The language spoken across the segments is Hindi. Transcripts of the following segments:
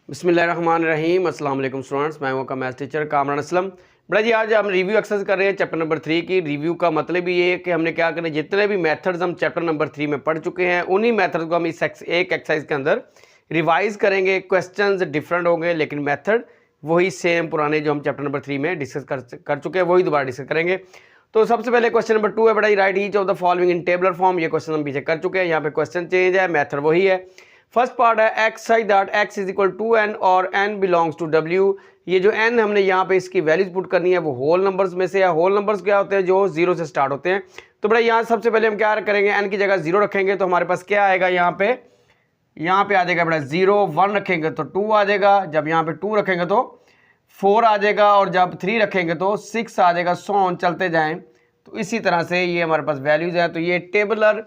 बिस्मिल्लाहिर्रहमानिर्रहीम। अस्सलाम वालेकुम स्टूडेंट्स, मैं हूं आपका मैथ्स टीचर कामरान असलम। बड़ा जी, आज हम रिव्यू एक्सरसाइज कर रहे हैं चैप्टर नंबर 3 की। रिव्यू का मतलब ये है कि हमने क्या करना है, जितने भी मेथड्स हम चैप्टर नंबर 3 में पढ़ चुके हैं उन्हीं मेथड्स को हम इस एक एक्सरसाइज के अंदर रिवाइज करेंगे। क्वेश्चंस डिफरेंट होंगे लेकिन मेथड वही सेम, पुराने जो हम चैप्टर नंबर 3 में डिस्कस कर चुके हैं वही दोबारा डिस्कस करेंगे। तो सबसे पहले क्वेश्चन नंबर 2 है बड़ा जी, write each of the following in tabular form. ये क्वेश्चन हम पीछे कर चुके हैं, यहाँ पे क्वेश्चन चेंज है, मेथड वही है। फर्स्ट पार्ट है x such that x is equal to n और एन बिलोंग्स टू डब्ल्यू। ये जो एन हमने यहाँ पे इसकी वैल्यूज पुट करनी है वो होल नंबर्स में से है। होल नंबर्स क्या होते हैं? जो जीरो से स्टार्ट होते हैं। तो बड़ा यहाँ सबसे पहले हम क्या करेंगे, एन की जगह जीरो रखेंगे तो हमारे पास क्या आएगा, यहाँ पे आ जाएगा बड़ा 0, 1 रखेंगे तो 2 आ जाएगा, जब यहाँ पे 2 रखेंगे तो 4 आ जाएगा, और जब 3 रखेंगे तो 6 आ जाएगा। सो ऑन चलते जाएं। तो इसी तरह से ये हमारे पास वैल्यूज है। तो ये टेबलर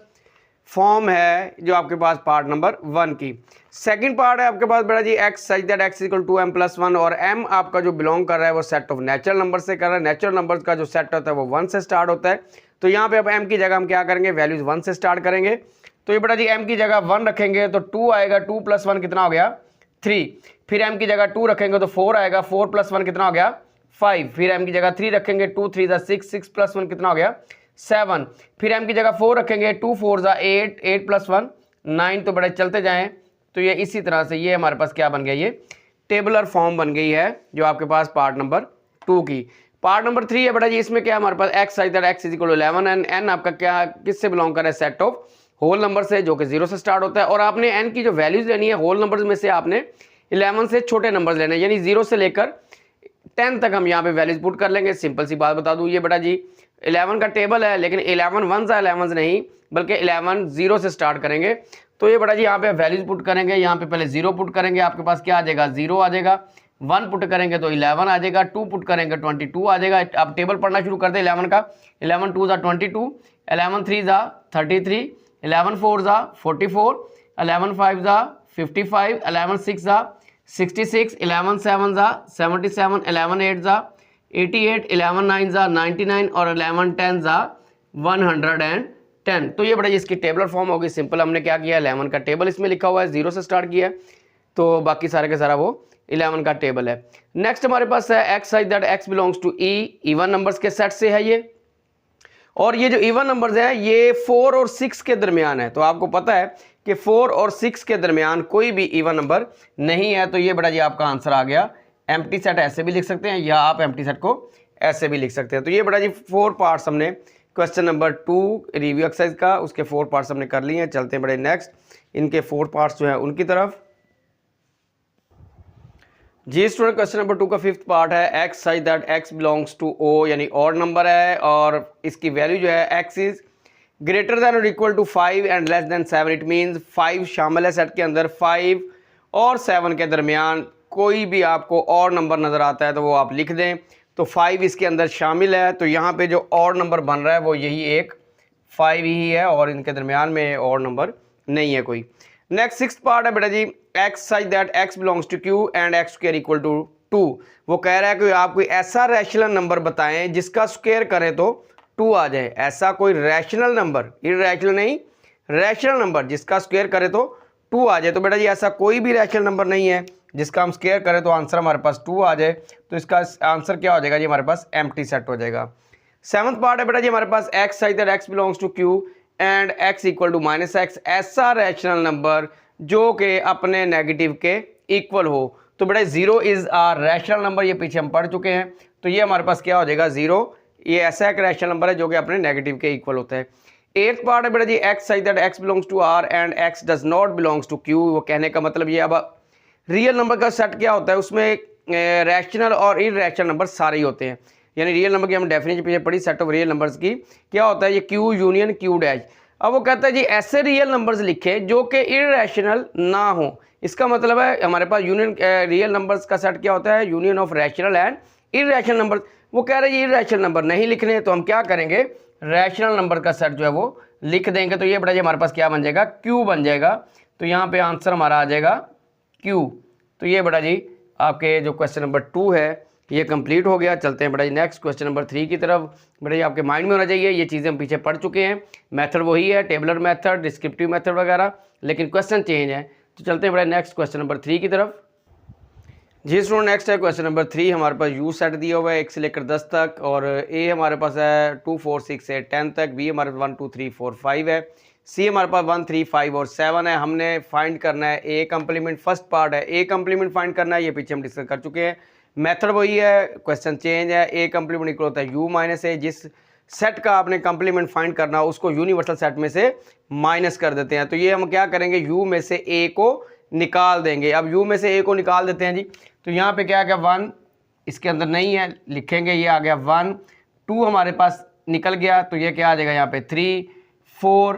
फॉर्म है जो आपके पास पार्ट नंबर 1 की। सेकंड पार्ट है आपके पास बेटा जी, x such that x equal to m plus 1, और एम आपका जो बिलोंग कर रहा है वो सेट ऑफ नेचुरल नंबर से कर रहा है। नेचुरल नंबर्स का जो सेट होता है वो 1 से स्टार्ट होता है। तो यहाँ पे अब एम की जगह हम क्या करेंगे, वैल्यूज 1 से स्टार्ट करेंगे। तो ये बेटा जी एम की जगह 1 रखेंगे तो 2 आएगा, 2 + 1 कितना हो गया, 3। फिर एम की जगह 2 रखेंगे तो 4 आएगा, 4 + 1 कितना हो गया, 5। फिर एम की जगह 3 रखेंगे, 2 3 = 6, 6 + 1 कितना हो गया, 7। फिर एम की जगह 4 रखेंगे, 2 4 = 8, 8 + 1 9। तो बड़े चलते जाएं। तो ये इसी तरह से ये हमारे पास क्या बन गया, ये टेबलर फॉर्म बन गई है जो आपके पास पार्ट नंबर 2 की। पार्ट नंबर 3 है बेटा जी, इसमें क्या हमारे पास x such that x is equal to 11 and n आपका क्या किससे बिलोंग कर रहा है, सेट ऑफ होल नंबर से जो कि 0 से स्टार्ट होता है। और आपने एन की जो वैल्यूज लेनी है होल नंबर्स में से आपने 11 से छोटे नंबर्स लेने हैं, यानी 0 से लेकर 10 तक हम यहाँ पे वैल्यूज पुट कर लेंगे। सिंपल सी बात बता दूं, ये बेटा जी 11 का टेबल है लेकिन 11 1s 11 नहीं बल्कि 11 0 से स्टार्ट करेंगे। तो ये बेटा जी यहाँ पे वैल्यूज पुट करेंगे, यहाँ पे पहले 0 पुट करेंगे, आपके पास क्या आ जाएगा, 0 आ जाएगा। 1 पुट करेंगे तो 11 आ जाएगा, 2 पुट करेंगे 22 आ जाएगा। आप टेबल पढ़ना शुरू करते हैं 11 का। 11 2s = 22, 11 3s = 33, 11 4s = 44, 11 5s = 55, 11 6s = 66, 11 7s = 77, 11 8s = 88, 11 9s = 99 और 11 10s = 110। तो ये बड़ा इसकी टेबलर फॉर्म होगी। सिंपल हमने क्या किया, 11 का टेबल इसमें लिखा हुआ है, 0 से स्टार्ट किया है, तो बाकी सारे का सारा वो 11 का टेबल है। नेक्स्ट हमारे पास है x such that x belongs to e, even numbers के सेट से है ये। और ये जो इवन नंबर्स है ये 4 और 6 के दरमियान है। तो आपको पता है कि 4 और 6 के दरमियान कोई भी इवन नंबर नहीं है। तो ये बड़ा जी आपका आंसर आ गया। एम्प्टी सेट ऐसे भी लिख सकते हैं या आप एम्प्टी सेट को ऐसे भी लिख सकते हैं। तो ये बड़ा जी 4 पार्ट्स हमने क्वेश्चन नंबर 2 रिव्यू एक्सरसाइज का, उसके 4 पार्ट्स हमने कर लिए हैं। चलते हैं बड़े नेक्स्ट इनके 4 पार्ट्स जो है उनकी तरफ। जी स्टूडेंट, क्वेश्चन नंबर 2 का 5th पार्ट है x such that x belongs to o, यानी ऑड नंबर है और इसकी वैल्यू जो है एक्स इज ग्रेटर दैन और equal to 5 and less than 7। It means 5 शामिल है सेट के अंदर, 5 और 7 के दरमियान कोई भी आपको और नंबर नज़र आता है तो वो आप लिख दें। तो 5 इसके अंदर शामिल है, तो यहाँ पे जो और नंबर बन रहा है वो यही एक 5 ही है और इनके दरमियान में और नंबर नहीं है कोई। नेक्स्ट 6th पार्ट है बेटा जी, x such that x belongs to Q and x square equal to 2। वो कह रहा है कि आप कोई ऐसा रैशनल नंबर बताएं जिसका स्क्वायर करें तो 2 आ जाए। ऐसा कोई रैशनल नंबर, इरैशनल नहीं, रैशनल नंबर जिसका स्क्वायर करें तो 2 आ जाए। तो बेटा जी ऐसा कोई भी रैशनल नंबर नहीं है जिसका हम स्क्वायर करें तो आंसर हमारे पास 2 आ जाए। तो इसका आंसर क्या हो जाएगा जी, हमारे पास एम्प्टी सेट हो जाएगा। 7th पार्ट है बेटा जी हमारे पास x such that x belongs to Q and x equal to -x, ऐसा रैशनल नंबर जो कि अपने नेगेटिव के इक्वल हो। तो बेटा 0 इज अ रैशनल नंबर, ये पीछे हम पढ़ चुके हैं। तो ये हमारे पास क्या हो जाएगा, 0, ये ऐसा एक रैशनल नंबर है जो कि अपने नेगेटिव के इक्वल होता है। 8th पार्ट है बेटा जी, x such that x belongs to R and x does not belongs to Q. वो कहने का मतलब ये, अब रियल नंबर का सेट क्या होता है, उसमें रैशनल और इरैशनल नंबर सारे ही होते हैं। यानी रियल नंबर की हम डेफिनेशन पीछे पढ़ी, सेट ऑफ रियल नंबर्स की क्या होता है, ये क्यू यूनियन क्यू डैश। अब वो कहता है जी ऐसे रियल नंबर्स लिखे जो कि इरैशनल ना हो। इसका मतलब है हमारे पास यूनियन रियल नंबर्स का सेट क्या होता है, union of rational and irrational number. वो कह रहे हैं इरैशनल नंबर नहीं लिखने, तो हम क्या करेंगे, रैशनल नंबर का सेट जो है वो लिख देंगे। तो ये बड़ा जी हमारे पास क्या बन जाएगा, क्यू बन जाएगा। तो यहाँ पे आंसर हमारा आ जाएगा क्यू। तो ये बड़ा जी आपके जो क्वेश्चन नंबर 2 है ये कंप्लीट हो गया। चलते हैं बेटा जी नेक्स्ट क्वेश्चन नंबर 3 की तरफ। बेटा जी आपके माइंड में होना चाहिए ये चीज़ें हम पीछे पढ़ चुके हैं, मेथड वही है, टेबलर मेथड, डिस्क्रिप्टिव मेथड वगैरह, लेकिन क्वेश्चन चेंज है। तो चलते हैं बेटा नेक्स्ट क्वेश्चन नंबर 3 की तरफ। जी स्टूडेंट, नेक्स्ट है क्वेश्चन नंबर 3। हमारे पास यू सेट दिया हुआ है 1 से लेकर 10 तक, और ए हमारे पास है 2 4 6 8 10 तक, बी हमारे पास 1 2 3 4 5 है, सी हमारे पास 1 3 5 और 7 है। हमने फाइंड करना है ए कम्प्लीमेंट। फर्स्ट पार्ट है ए कम्प्लीमेंट फाइंड करना है, ये पीछे हम डिस्कस कर चुके हैं। मेथड वही है, क्वेश्चन चेंज है। ए कम्प्लीमेंट इक्वल होता है यू माइनस ए। जिस सेट का आपने कम्प्लीमेंट फाइंड करना उसको यूनिवर्सल सेट में से माइनस कर देते हैं। तो ये हम क्या करेंगे, यू में से ए को निकाल देंगे। अब यू में से ए को निकाल देते हैं जी। तो यहाँ पे क्या आ गया 1, इसके अंदर नहीं है, लिखेंगे ये आ गया 1। 2 हमारे पास निकल गया, तो ये क्या आ जाएगा यहाँ पे 3 4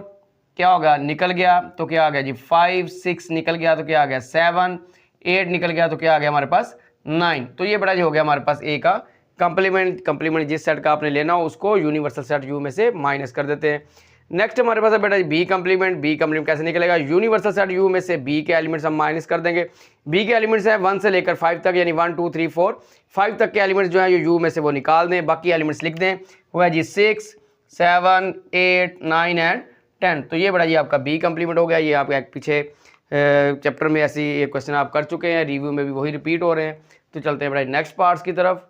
क्या होगा निकल गया, तो क्या आ गया जी 5 6 निकल गया, तो क्या आ गया 7 8 निकल गया, तो क्या आ गया हमारे पास 9। तो ये बड़ा जी हो गया हमारे पास ए का कंप्लीमेंट जिस सेट का आपने लेना हो उसको यूनिवर्सल सेट यू में से माइनस कर देते हैं। नेक्स्ट हमारे पास है बेटा बी कंप्लीमेंट कैसे निकलेगा, यूनिवर्सल सेट यू में से बी के एलिमेंट्स हम माइनस कर देंगे। बी के एलिमेंट्स हैं 1 से लेकर 5 तक, यानी 1 2 3 4 5 तक के एलिमेंट्स जो हैं यू में से वो निकाल दें, बाकी एलिमेंट्स लिख दें। वो है जी 6 7 8 9 एंड 10। तो ये बड़ा जी आपका बी कंप्लीमेंट हो गया। ये आपका पीछे चैप्टर में ऐसी ये क्वेश्चन आप कर चुके हैं, रिव्यू में भी वही रिपीट हो रहे हैं। तो चलते हैं बड़ा नेक्स्ट पार्ट्स की तरफ।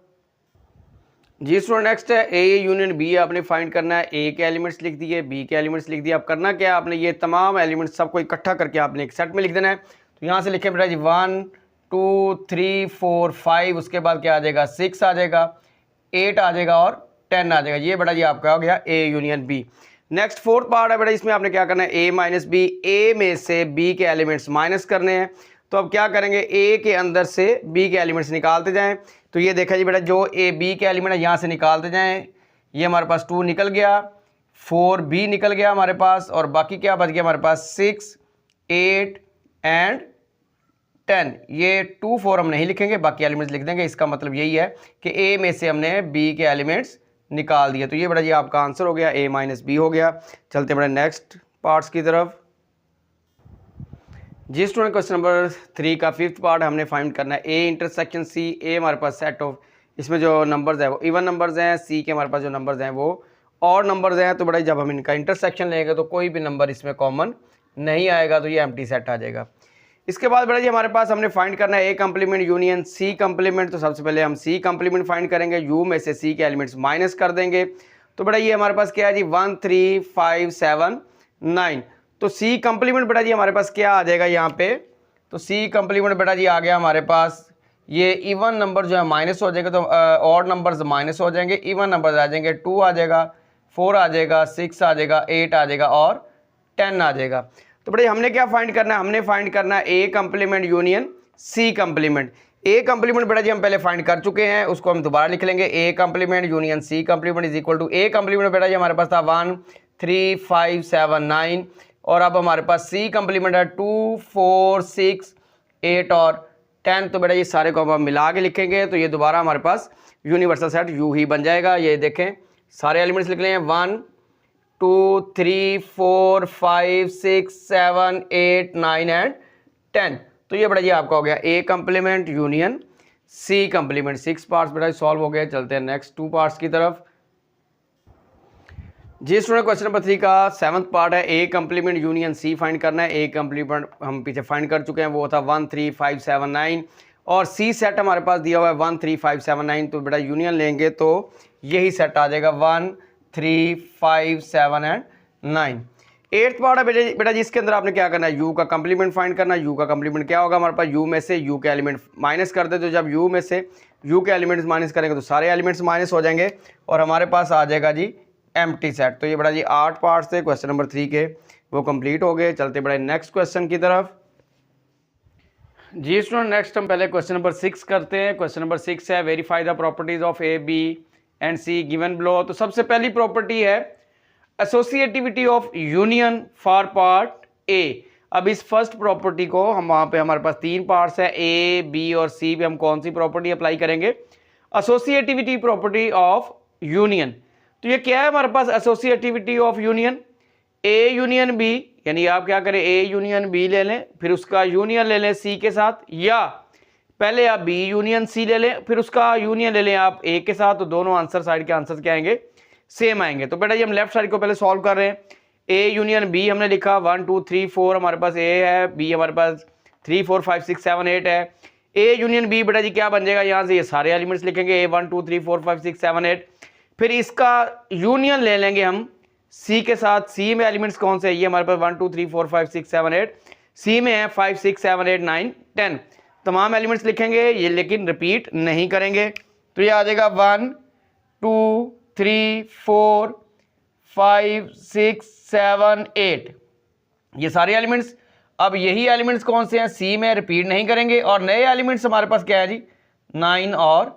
जी स्टूडेंट, नेक्स्ट है ए यूनियन बी। आपने फाइंड करना है, ए के एलिमेंट्स लिख दिए, बी के एलिमेंट्स लिख दिए। अब करना क्या है, आपने ये तमाम एलिमेंट्स सबको इकट्ठा करके आपने एक सेट में लिख देना है। तो यहाँ से लिखे बेटा जी 1 2 3 4 5, उसके बाद क्या आ जाएगा 6 आ जाएगा, 8 आ जाएगा और 10 आ जाएगा। ये बेटा जी आपका हो गया a union b. Next fourth part है बेटा, इसमें आपने क्या करना है, ए माइनस बी। ए में से बी के एलिमेंट्स माइनस करने हैं। तो अब क्या करेंगे, ए के अंदर से बी के एलिमेंट्स निकालते जाएं। तो ये देखा जी बेटा, जो ए बी के एलिमेंट है यहाँ से निकालते जाएं। ये हमारे पास 2 निकल गया, 4 बी निकल गया हमारे पास, और बाकी क्या बच गया हमारे पास 6 8 एंड 10। ये 2 4 हम नहीं लिखेंगे, बाकी एलिमेंट्स लिख देंगे। इसका मतलब यही है कि ए में से हमने बी के एलिमेंट्स निकाल दिए। तो ये बड़ा जी आपका आंसर हो गया, ए माइनस बी हो गया। चलते बड़े नेक्स्ट पार्ट्स की तरफ। जी स्टूडेंट, क्वेश्चन नंबर 3 का 5th पार्ट हमने फाइंड करना है, ए इंटरसेक्शन सी। ए हमारे पास सेट ऑफ, इसमें जो नंबर्स हैं वो इवन नंबर्स हैं, सी के हमारे पास जो नंबर्स हैं वो और नंबर्स हैं। तो बड़ा जब हम इनका इंटरसेक्शन लेंगे तो कोई भी नंबर इसमें कॉमन नहीं आएगा, तो ये एम्प्टी सेट आ जाएगा। इसके बाद बड़ा जी हमारे पास हमने फाइंड करना है a complement union C complement. तो सबसे पहले हम सी कंप्लीमेंट फाइंड करेंगे, यू में से सी के एलिमेंट्स माइनस कर देंगे। तो बड़ा ये हमारे पास क्या है जी 1 3 5 7 9। तो सी कंप्लीमेंट बेटा जी हमारे पास क्या आ जाएगा यहाँ पे, तो सी कंप्लीमेंट बेटा जी आ गया हमारे पास, ये इवन नंबर जो है माइनस हो जाएगा, तो ऑड नंबर्स माइनस हो जाएंगे, इवन नंबर्स आ जाएंगे। 2 आ जाएगा, 4 आ जाएगा, 6 आ जाएगा, 8 आ जाएगा और 10 आ जाएगा। तो बेटा हमने क्या फाइंड करना है, हमने फाइंड करना है a complement union C complement. A complement बेटा जी हम पहले फाइंड कर चुके हैं, उसको हम दोबारा लिख लेंगे। A complement union C complement is equal to, A complement बेटा जी हमारे पास था 1 3 5 7 9, और अब हमारे पास सी कंप्लीमेंट है 2 4 6 8 और 10। तो बेटा ये सारे को हम मिला के लिखेंगे, तो ये दोबारा हमारे पास यूनिवर्सल सेट यू ही बन जाएगा। ये देखें सारे एलिमेंट्स लिख लें, 1 2 3 4 5 6 7 8 9 एंड 10। तो ये बेटा ये आपका हो गया A complement union C complement. 6 parts बेटा सॉल्व हो गए। चलते हैं नेक्स्ट 2 पार्ट्स की तरफ। जी स्टूडेंट, क्वेश्चन नंबर 3 का 7th पार्ट है, a complement union C find करना है। ए कंप्लीमेंट हम पीछे फाइंड कर चुके हैं, वो था 1 3 5 7 9, और सी सेट हमारे पास दिया हुआ है 1 3 5 7 9। तो बेटा यूनियन लेंगे तो यही सेट आ जाएगा 1 3 5 7 एंड 9। 8th पार्ट है बेटा जिसके अंदर आपने क्या करना है, यू का कंप्लीमेंट फाइंड करना है। यू का कंप्लीमेंट क्या होगा हमारे पास, यू में से यू के एलिमेंट माइनस कर दे। तो जब यू में से यू के एलिमेंट्स माइनस करेंगे तो सारे एलिमेंट्स माइनस हो जाएंगे, और हमारे पास आ जाएगा जी एम्प्टी सेट। तो ये बड़ा जी 8 पार्ट्स थे क्वेश्चन नंबर 3 के, वो कंप्लीट हो गए। चलते बड़े नेक्स्ट क्वेश्चन की तरफ। जी स्टूडेंट, नेक्स्ट हम पहले क्वेश्चन नंबर 6 करते हैं। क्वेश्चन नंबर 6 है, verify the properties of a B and c given below. तो सबसे पहली प्रॉपर्टी है associativity of union for part ए। अब इस फर्स्ट प्रॉपर्टी को हम वहाँ पे हमारे पास 3 पार्ट्स है, ए बी और सी पे हम कौन सी प्रॉपर्टी अप्लाई करेंगे, एसोसिएटिविटी प्रॉपर्टी ऑफ यूनियन। तो ये क्या है हमारे पास, associativity of union A union B, यानी आप क्या करें ए यूनियन बी ले लें, फिर उसका यूनियन ले लें सी के साथ, या पहले आप बी यूनियन सी ले लें फिर उसका यूनियन ले लें आप ए के साथ। तो दोनों आंसर साइड के आंसर क्या आएंगे, सेम आएंगे। तो बेटा ये हम लेफ्ट साइड को पहले सॉल्व कर रहे हैं। ए यूनियन बी हमने लिखा 1 2 3 4 हमारे पास ए है, बी हमारे पास 3 4 5 6 7 8 है। ए यूनियन बी बेटा जी क्या बन जाएगा, यहाँ से ये सारे एलिमेंट्स लिखेंगे, ए 1 2 3 4 5 6 7 8, फिर इसका यूनियन ले लेंगे हम सी के साथ। सी में एलिमेंट्स कौन से है, ये हमारे पास 1 2 3 4 5 6 7 8, सी में है 5 6 7 8 9 10, तमाम एलिमेंट्स लिखेंगे ये, लेकिन रिपीट नहीं करेंगे। तो ये आ जाएगा 1 2 3 4 5 6 7 8, ये सारे एलिमेंट्स। अब यही एलिमेंट्स कौन से हैं, सी में, रिपीट नहीं करेंगे। और नए एलिमेंट्स हमारे पास क्या है जी, 9 और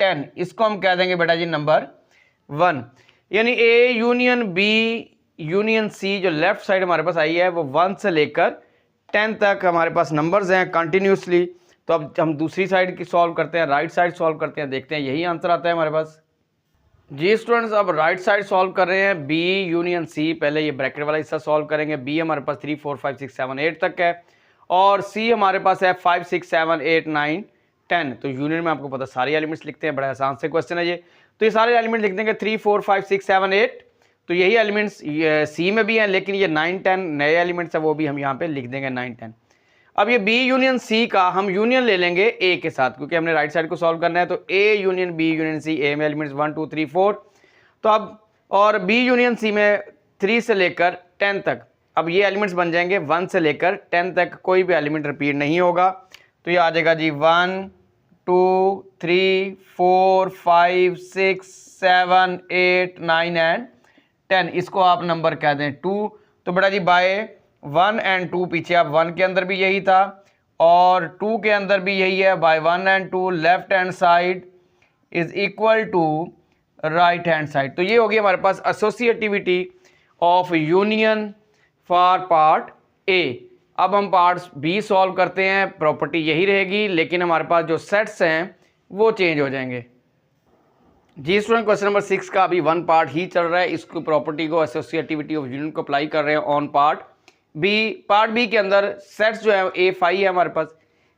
10, इसको हम कह देंगे बेटा जी नंबर 1। यानी ए यूनियन बी यूनियन सी जो लेफ्ट साइड हमारे पास आई है वो 1 से लेकर 10 तक हमारे पास नंबर्स हैं कंटिन्यूसली। तो अब हम दूसरी साइड की सॉल्व करते हैं, राइट साइड सॉल्व करते हैं, देखते हैं यही आंसर आता है हमारे पास। जी स्टूडेंट्स, अब राइट साइड सॉल्व कर रहे हैं, बी यूनियन सी, पहले ये ब्रैकेट वाला हिस्सा सॉल्व करेंगे। बी हमारे पास 3 4 5 6 7 8 तक है और सी हमारे पास है 5 6 7 8 9 10। तो यूनियन में आपको पता सारे एलिमेंट्स लिखते हैं, बड़ा आसान से क्वेश्चन है ये। तो ये सारे एलिमेंट लिख देंगे 3 4 5 6 7 8, तो यही एलिमेंट्स सी में भी हैं, लेकिन ये 9 10 नए एलिमेंट्स है वो भी हम यहाँ पे लिख देंगे 9 10। अब ये बी यूनियन सी का हम यूनियन ले लेंगे ए के साथ, क्योंकि हमने राइट साइड को सॉल्व करना है। तो ए union B union C, A में एलिमेंट्स 1 2 3 4, तो अब और बी यूनियन सी में 3 से लेकर 10 तक, अब ये एलिमेंट्स बन जाएंगे 1 से लेकर 10 तक, कोई भी एलिमेंट रिपीट नहीं होगा। तो ये आ जाएगा जी 1 2 3 4 5 6 7 8 9 एंड 10, इसको आप नंबर कह दें 2। तो बेटा जी बाय 1 एंड 2, पीछे आप 1 के अंदर भी यही था और 2 के अंदर भी यही है, by 1 and 2 left hand side is equal to right hand side. तो ये होगी हमारे पास associativity of union for part ए। अब हम पार्ट बी सॉल्व करते हैं, प्रॉपर्टी यही रहेगी, लेकिन हमारे पास जो सेट्स हैं वो चेंज हो जाएंगे। जी स्टूडेंट, क्वेश्चन नंबर 6 का अभी 1 पार्ट ही चल रहा है, इसको प्रॉपर्टी को एसोसिएटिविटी ऑफ यूनियन को अप्लाई कर रहे हैं on part b. Part b के अंदर सेट्स जो है ए 5 है हमारे पास,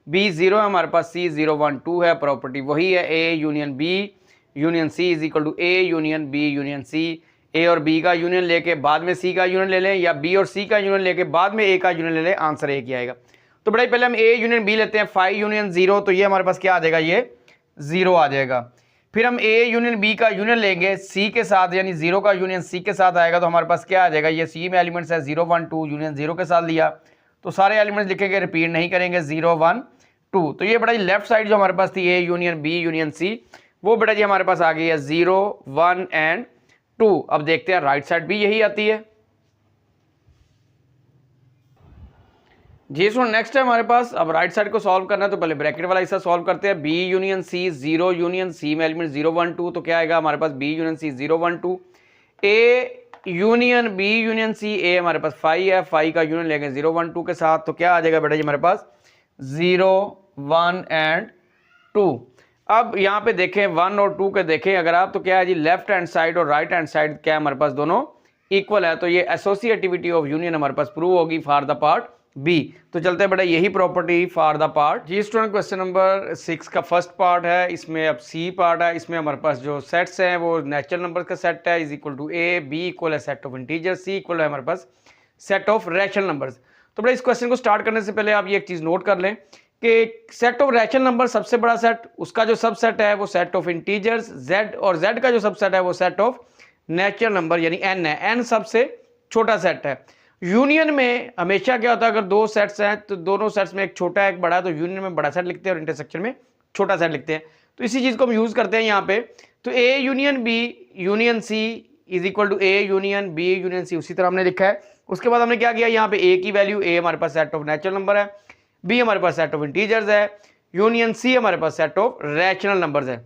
बी 0 है हमारे पास, सी 0 1 2 है, प्रॉपर्टी वही है A union B union C is equal to A union B union C. A और बी का यूनियन लेके बाद में सी का यूनियन ले लें, या बी और सी का यूनियन लेके बाद में ए का यूनियन ले लें, आंसर एक ही आएगा। तो बड़ा पहले हम ए यूनियन बी लेते हैं, 5 यूनियन 0, तो ये हमारे पास क्या आ जाएगा, ये 0 आ जाएगा। फिर हम ए यूनियन बी का यूनियन लेंगे सी के साथ, यानी 0 का यूनियन सी के साथ आएगा, तो हमारे पास क्या आ जाएगा, ये सी में एलिमेंट्स है 0 1 2, यूनियन 0 के साथ लिया, तो सारे एलिमेंट्स लिखेंगे, रिपीट नहीं करेंगे, 0 1 2। तो ये बेटा जी लेफ्ट साइड जो हमारे पास थी a union B union c, वो बेटा जी हमारे पास आ गई है 0 1 एंड 2। अब देखते हैं राइट साइड भी यही आती है। जी सो नेक्स्ट है हमारे पास, अब राइट साइड को सॉल्व करना है, तो पहले ब्रैकेट वाला हिस्सा सॉल्व करते हैं। B union C 0 union C में एलिमेंट 0 1 2, तो क्या आएगा हमारे पास B union C 0 1 2। A union B union C, A हमारे पास 5 है, 5 का यूनियन लेंगे 0 1 2 के साथ, तो क्या आ जाएगा बेटा जी हमारे पास 0 1 एंड 2। अब यहाँ पे देखें 1 और 2 के देखें अगर आप, तो क्या है जी लेफ्ट हैंड साइड और राइट हैंड साइड क्या है हमारे पास दोनों इक्वल है, तो ये एसोसिएटिविटी ऑफ यूनियन हमारे पास प्रूव होगी फॉर द पार्ट बी। तो चलते हैं बेटा यही प्रॉपर्टी फॉर द पार्ट जी। स्टूडेंट, क्वेश्चन नंबर 6 का फर्स्ट पार्ट है, इसमें अब सी पार्ट है, इसमें हमारे पास जो सेट्स हैं वो नेचुरल नंबर का सेट है, is equal to A, B equal है set of integer, C equal है हमारे पास सेट ऑफ रैशनल नंबर्स। तो बेटा इस क्वेश्चन को स्टार्ट करने से पहले आप ये एक चीज़ नोट कर लें कि सेट ऑफ रैशनल नंबर सबसे बड़ा सेट, उसका जो सबसेट है वो सेट ऑफ इंटीजर्स जेड, और जेड का जो सबसेट है वो सेट ऑफ नेचुरल नंबर यानी एन है, एन सबसे छोटा सेट है। यूनियन में हमेशा क्या होता है, अगर दो सेट्स हैं तो दोनों सेट्स में एक छोटा है एक बड़ा है, तो यूनियन में बड़ा सेट लिखते हैं और इंटरसेक्शन में छोटा सेट लिखते हैं। तो इसी चीज़ को हम यूज़ करते हैं यहाँ पे। तो ए union B union C is equal to A union B union c, उसी तरह हमने लिखा है। उसके बाद हमने क्या किया, यहाँ पे ए की वैल्यू, ए हमारे पास सेट ऑफ नेचुरल नंबर है, बी हमारे पास सेट ऑफ इंटीजर्स है, यूनियन सी हमारे पास सेट ऑफ रैशनल नंबर्स है।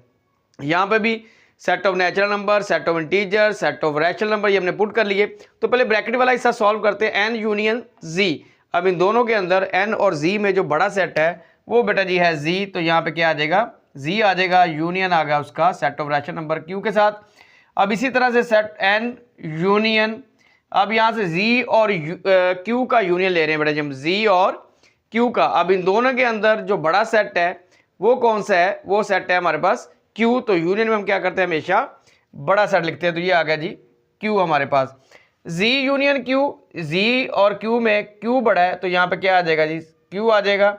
यहाँ पे भी set of natural number, set of integer, set of rational number, ये हमने पुट कर लिए। तो पहले ब्रैकेट वाला हिस्सा सॉल्व करते हैं, एन यूनियन जी। अब इन दोनों के अंदर एन और जी में जो बड़ा सेट है वो बेटा जी है जी, तो यहाँ पे क्या आ जाएगा, जी आ जाएगा, यूनियन आ गया उसका set of rational number Q के साथ। अब इसी तरह से सेट एन यूनियन, अब यहाँ से जी और क्यू का यूनियन ले रहे हैं बेटा जी हम, जी और क्यू का। अब इन दोनों के अंदर जो बड़ा सेट है वो कौन सा है, वो सेट है हमारे पास क्यू। तो यूनियन में हम क्या करते हैं, हमेशा बड़ा सेट लिखते हैं, तो ये आ गया जी क्यू हमारे पास। जी यूनियन क्यू, जी और क्यू में क्यू बड़ा है, तो यहाँ पे क्या आ जाएगा जी क्यू आ जाएगा।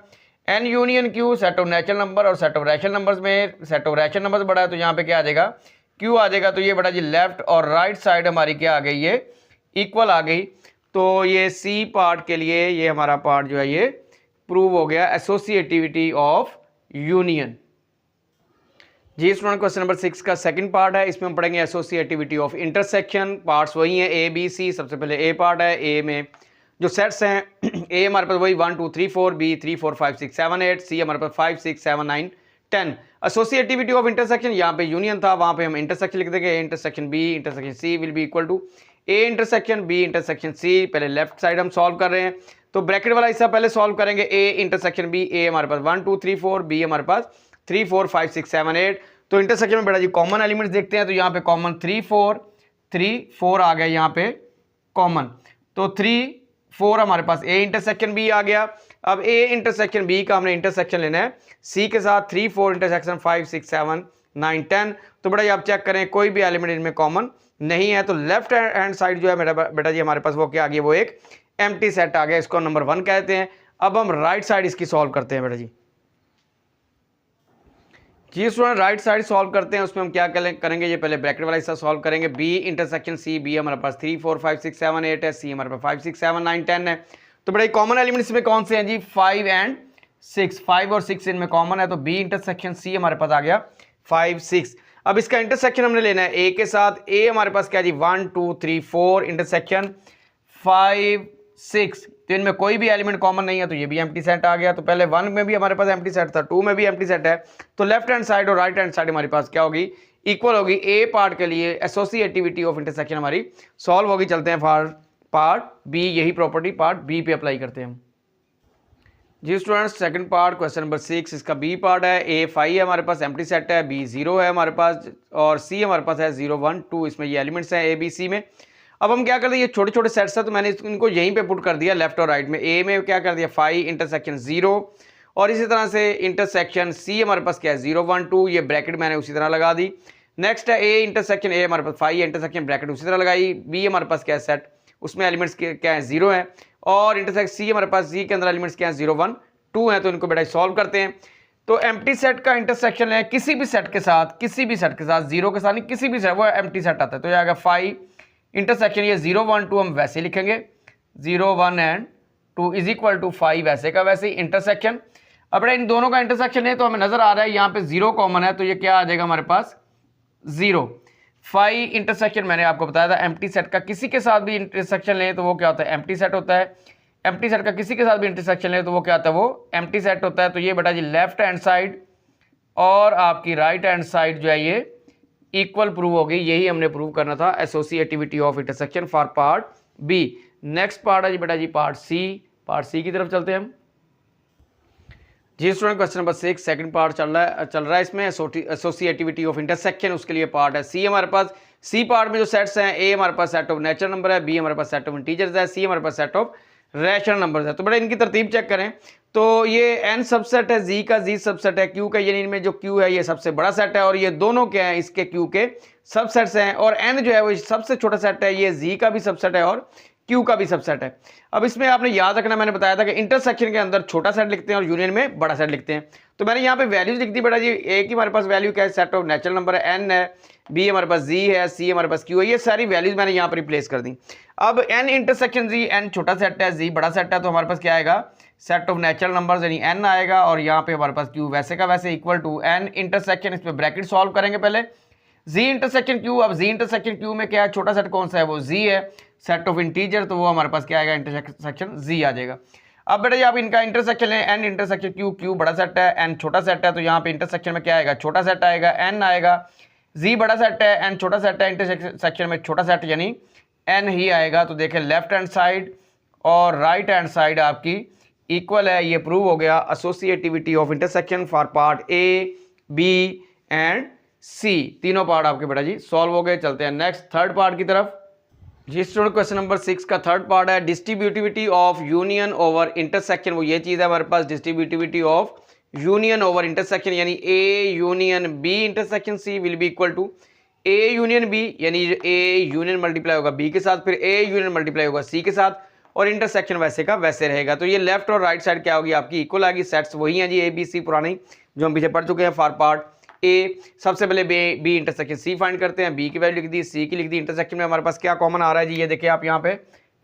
N union q set of natural number और सेट ऑफ रैशनल नंबर्स में सेट ऑफ रैशनल नंबर्स बड़ा है तो यहाँ पे क्या आ जाएगा क्यू आ जाएगा। तो ये बड़ा जी लेफ्ट और राइट साइड हमारी क्या आ गई, ये इक्वल आ गई। तो ये सी पार्ट के लिए ये हमारा पार्ट जो है ये प्रूव हो गया, एसोसिएटिविटी ऑफ यूनियन। जी स्टूडेंट, क्वेश्चन नंबर 6 का सेकंड पार्ट है, इसमें हम पढ़ेंगे एसोसिएटिविटी ऑफ इंटरसेक्शन। पार्ट्स वही हैं ए बी सी। सबसे पहले ए पार्ट है, ए में जो सेट्स हैं ए हमारे पास वही 1 2 3 4, बी 3 4 5 6 7 8, सी हमारे पास 5 6 7 9 10। एसोसिएटिविटी ऑफ इंटरसेक्शन, यहाँ पे यूनियन था, वहाँ पे हम इंटरसेक्शन लिख देंगे। A intersection b intersection C will be equal to A intersection b intersection c. पहले लेफ्ट साइड हम सॉल्व कर रहे हैं तो ब्रैकेट वाला हिस्सा पहले सॉल्व करेंगे। ए इंटरसेक्शन बी, ए हमारे पास 1 2 3 4, बी हमारे पास 3 4 5 6 7 8। तो इंटरसेक्शन में बेटा जी कॉमन एलिमेंट्स देखते हैं, तो यहाँ पे कॉमन 3 4 आ गया यहाँ पे कॉमन। तो 3 4 हमारे पास ए इंटरसेक्शन बी आ गया। अब ए इंटरसेक्शन बी का हमने इंटरसेक्शन लेना है सी के साथ। 3 4 इंटरसेक्शन 5 6 7 9 10। तो बेटा जी आप चेक करें कोई भी एलिमेंट इनमें कॉमन नहीं है, तो लेफ्ट हैंड साइड जो है मेरा बेटा जी हमारे पास वो क्या आ गया, वो एक एम्प्टी सेट आ गया, इसको नंबर 1 कहते हैं। अब हम राइट साइड इसकी सॉल्व करते हैं बेटा जी। जी स्टूडेंट, राइट साइड सॉल्व करते हैं, उसमें हम क्या करेंगे, ये पहले ब्रैकेट वाला हिस्सा सॉल्व करेंगे। बी इंटरसेक्शन सी, बी हमारे पास 3 4 5 6 7 8 है, सी हमारे पास 5 6 7 9 10 है। तो बड़ा कॉमन एलिमेंट्स में कौन से हैं जी, 5 एंड 6। 5 और 6 इनमें कॉमन है, तो बी इंटरसेक्शन सी हमारे पास आ गया 5 6। अब इसका इंटरसेक्शन हमने लेना है ए के साथ। ए हमारे पास क्या जी 1 2 3 4 इंटरसेक्शन 5 6। तो इनमें कोई भी एलिमेंट कॉमन नहीं है, तो ये भी एम्प्टी सेट आ गया। तो पहले 1 में भी हमारे पास एम्प्टी सेट था, 2 में भी एम्प्टी सेट है। तो लेफ्ट हैंड साइड और राइट हैंड साइड हमारे पास क्या होगी, इक्वल होगी। ए पार्ट के लिए एसोसिएटिविटी ऑफ इंटरसेक्शन हमारी सॉल्व होगी। चलते हैं फॉर पार्ट बी, यही प्रॉपर्टी पार्ट बी पे अप्लाई करते हैं हम। जी students, second part question number 6, इसका बी पार्ट है। ए 5 है हमारे पास, एम्प्टी सेट है। बी 0 है हमारे पास, और सी हमारे पास है 0 1 2। इसमें ये एलिमेंट्स हैं ए बी सी में। अब हम क्या करते हैं, ये छोटे छोटे सेट्स है, तो मैंने इनको यहीं पे पुट कर दिया लेफ्ट और राइट में। ए में क्या कर दिया 5 इंटरसेक्शन 0, और इसी तरह से इंटरसेक्शन सी हमारे पास क्या है 0 1 2, ये ब्रैकेट मैंने उसी तरह लगा दी। नेक्स्ट है ए इंटरसेक्शन, ए हमारे पास 5 इंटरसेक्शन, ब्रैकेट उसी तरह लगाई। बी हमारे पास क्या है सेट, उसमें एलिमेंट्स क्या है 0 है, और इंटरसेक्शन सी हमारे पास, सी के अंदर एलिमेंट्स क्या है 0 1 2 है। तो इनको बेटा सॉल्व करते हैं। तो एम्प्टी सेट का इंटरसेक्शन है किसी भी सेट के साथ, किसी भी सेट के साथ, 0 के साथ नहीं, किसी भी सेट, वो एम्प्टी सेट आता है। तो ये आएगा 5 इंटरसेक्शन, ये 0 1 2 हम वैसे लिखेंगे, 0 1 एंड 2 इज इक्वल टू 5 वैसे का वैसे ही इंटरसेक्शन। अब इन दोनों का इंटरसेक्शन है, तो हमें नजर आ रहा है यहाँ पे 0 कॉमन है, तो ये क्या आ जाएगा हमारे पास 0। 5 इंटरसेक्शन मैंने आपको बताया था एम्प्टी सेट का किसी के साथ भी इंटरसेक्शन लें तो वो क्या होता है, एम्प्टी सेट होता है। एम्प्टी सेट का किसी के साथ भी इंटरसेक्शन लें तो वो क्या होता है, वो एम्प्टी सेट होता है। तो ये बेटा जी लेफ्ट हैंड साइड और आपकी राइट हैंड साइड जो है ये इक्वल प्रूव होगी। यही हमने प्रूव करना था, associativity of intersection for part b. Next part है जी बेटा जी पार्ट सी। पार्ट सी की तरफ चलते हैं हम। जी student, question number 6 second part चल रहा है इसमें एसोसिएटिविटी ऑफ इंटरसेक्शन, उसके लिए पार्ट है सी हमारे पास। सी पार्ट में जो सेट्स हैं, ए हमारे पास सेट ऑफ नेचुरल नंबर है, बी हमारे पास सेट ऑफ इंटीजर्स है, सी हमारे पास सेट ऑफ रैशनल नंबर्स है। तो बेटा इनकी तरतीब चेक करें, तो ये एन सबसेट है, जी का जी सबसेट है, क्यू का, यानी इनमें जो क्यू है ये सबसे बड़ा सेट है, और ये दोनों क्या है इसके क्यू के सबसेट्स हैं। और एन जो है वो सबसे छोटा सेट है, ये जी का भी सबसेट है और क्यू का भी सबसेट है। अब इसमें आपने याद रखना, मैंने बताया था कि इंटरसेक्शन के अंदर छोटा सेट लिखते हैं और यूनियन में बड़ा सेट लिखते हैं। तो मैंने यहाँ पे वैल्यूज लिख दी बेटा जी। ए की हमारे पास वैल्यू क्या है, सेट ऑफ नेचुरल नंबर है, एन है, बी हमारे पास जी है, सी हमारे पास क्यू है, ये सारी वैल्यूज मैंने यहाँ पर रिप्लेस कर दी। अब एन इंटरसेक्शन जी, एन छोटा सेट है, जी बड़ा सेट है, तो हमारे पास क्या आएगा सेट ऑफ नेचुरल नंबर्स यानी एन आएगा, और यहाँ पे हमारे पास क्यू वैसे का वैसे इक्वल टू एन इंटरसेक्शन, इसमें ब्रैकेट सॉल्व करेंगे पहले, जी इंटरसेक्शन क्यू। अब जी इंटरसेक्शन क्यू में क्या है, छोटा सेट कौन सा है, वो जी है, सेट ऑफ इंटीजर, तो वो हमारे पास क्या आएगा इंटरसेक्शन जी आ जाएगा। अब बेटा जी आप इनका इंटरसेक्शन है, एन इंटरसेक्शन क्यू, क्यू बड़ा सेट है, एन छोटा सेट है, तो यहाँ पे इंटरसेक्शन में क्या आएगा छोटा सेट आएगा, एन आएगा, जी बड़ा सेट है, एन छोटा सेट है, इंटरसेक्शन में छोटा सेट यानी एन ही आएगा। तो देखें लेफ्ट हैंड साइड और राइट हैंड साइड आपकी इक्वल है, ये प्रूव हो गया associativity of intersection for part A B and C. तीनों पार्ट आपके बेटा जी सॉल्व हो गए। चलते हैं नेक्स्ट थर्ड पार्ट की तरफ। जी स्टूडेंट, क्वेश्चन नंबर 6 का थर्ड पार्ट है distributivity of union over intersection. वो ये चीज़ है हमारे पास, distributivity of union over intersection, यानी ए union B intersection C will be equal to A union B, यानी ए यूनियन मल्टीप्लाई होगा बी के साथ, फिर ए यूनियन मल्टीप्लाई होगा सी के साथ, और इंटरसेक्शन वैसे का वैसे रहेगा। तो ये लेफ्ट और राइट साइड क्या होगी आपकी इक्वल आएगी। सेट्स वही हैं जी, ए बी सी पुरानी जो हम पीछे पढ़ चुके हैं। फॉर पार्ट ए सबसे पहले बी इंटरसेक्शन सी फाइंड करते हैं, बी की वैल्यू लिख दी, सी की लिख दी। इंटरसेक्शन में हमारे पास क्या कॉमन आ रहा है जी, ये देखिए आप यहाँ पे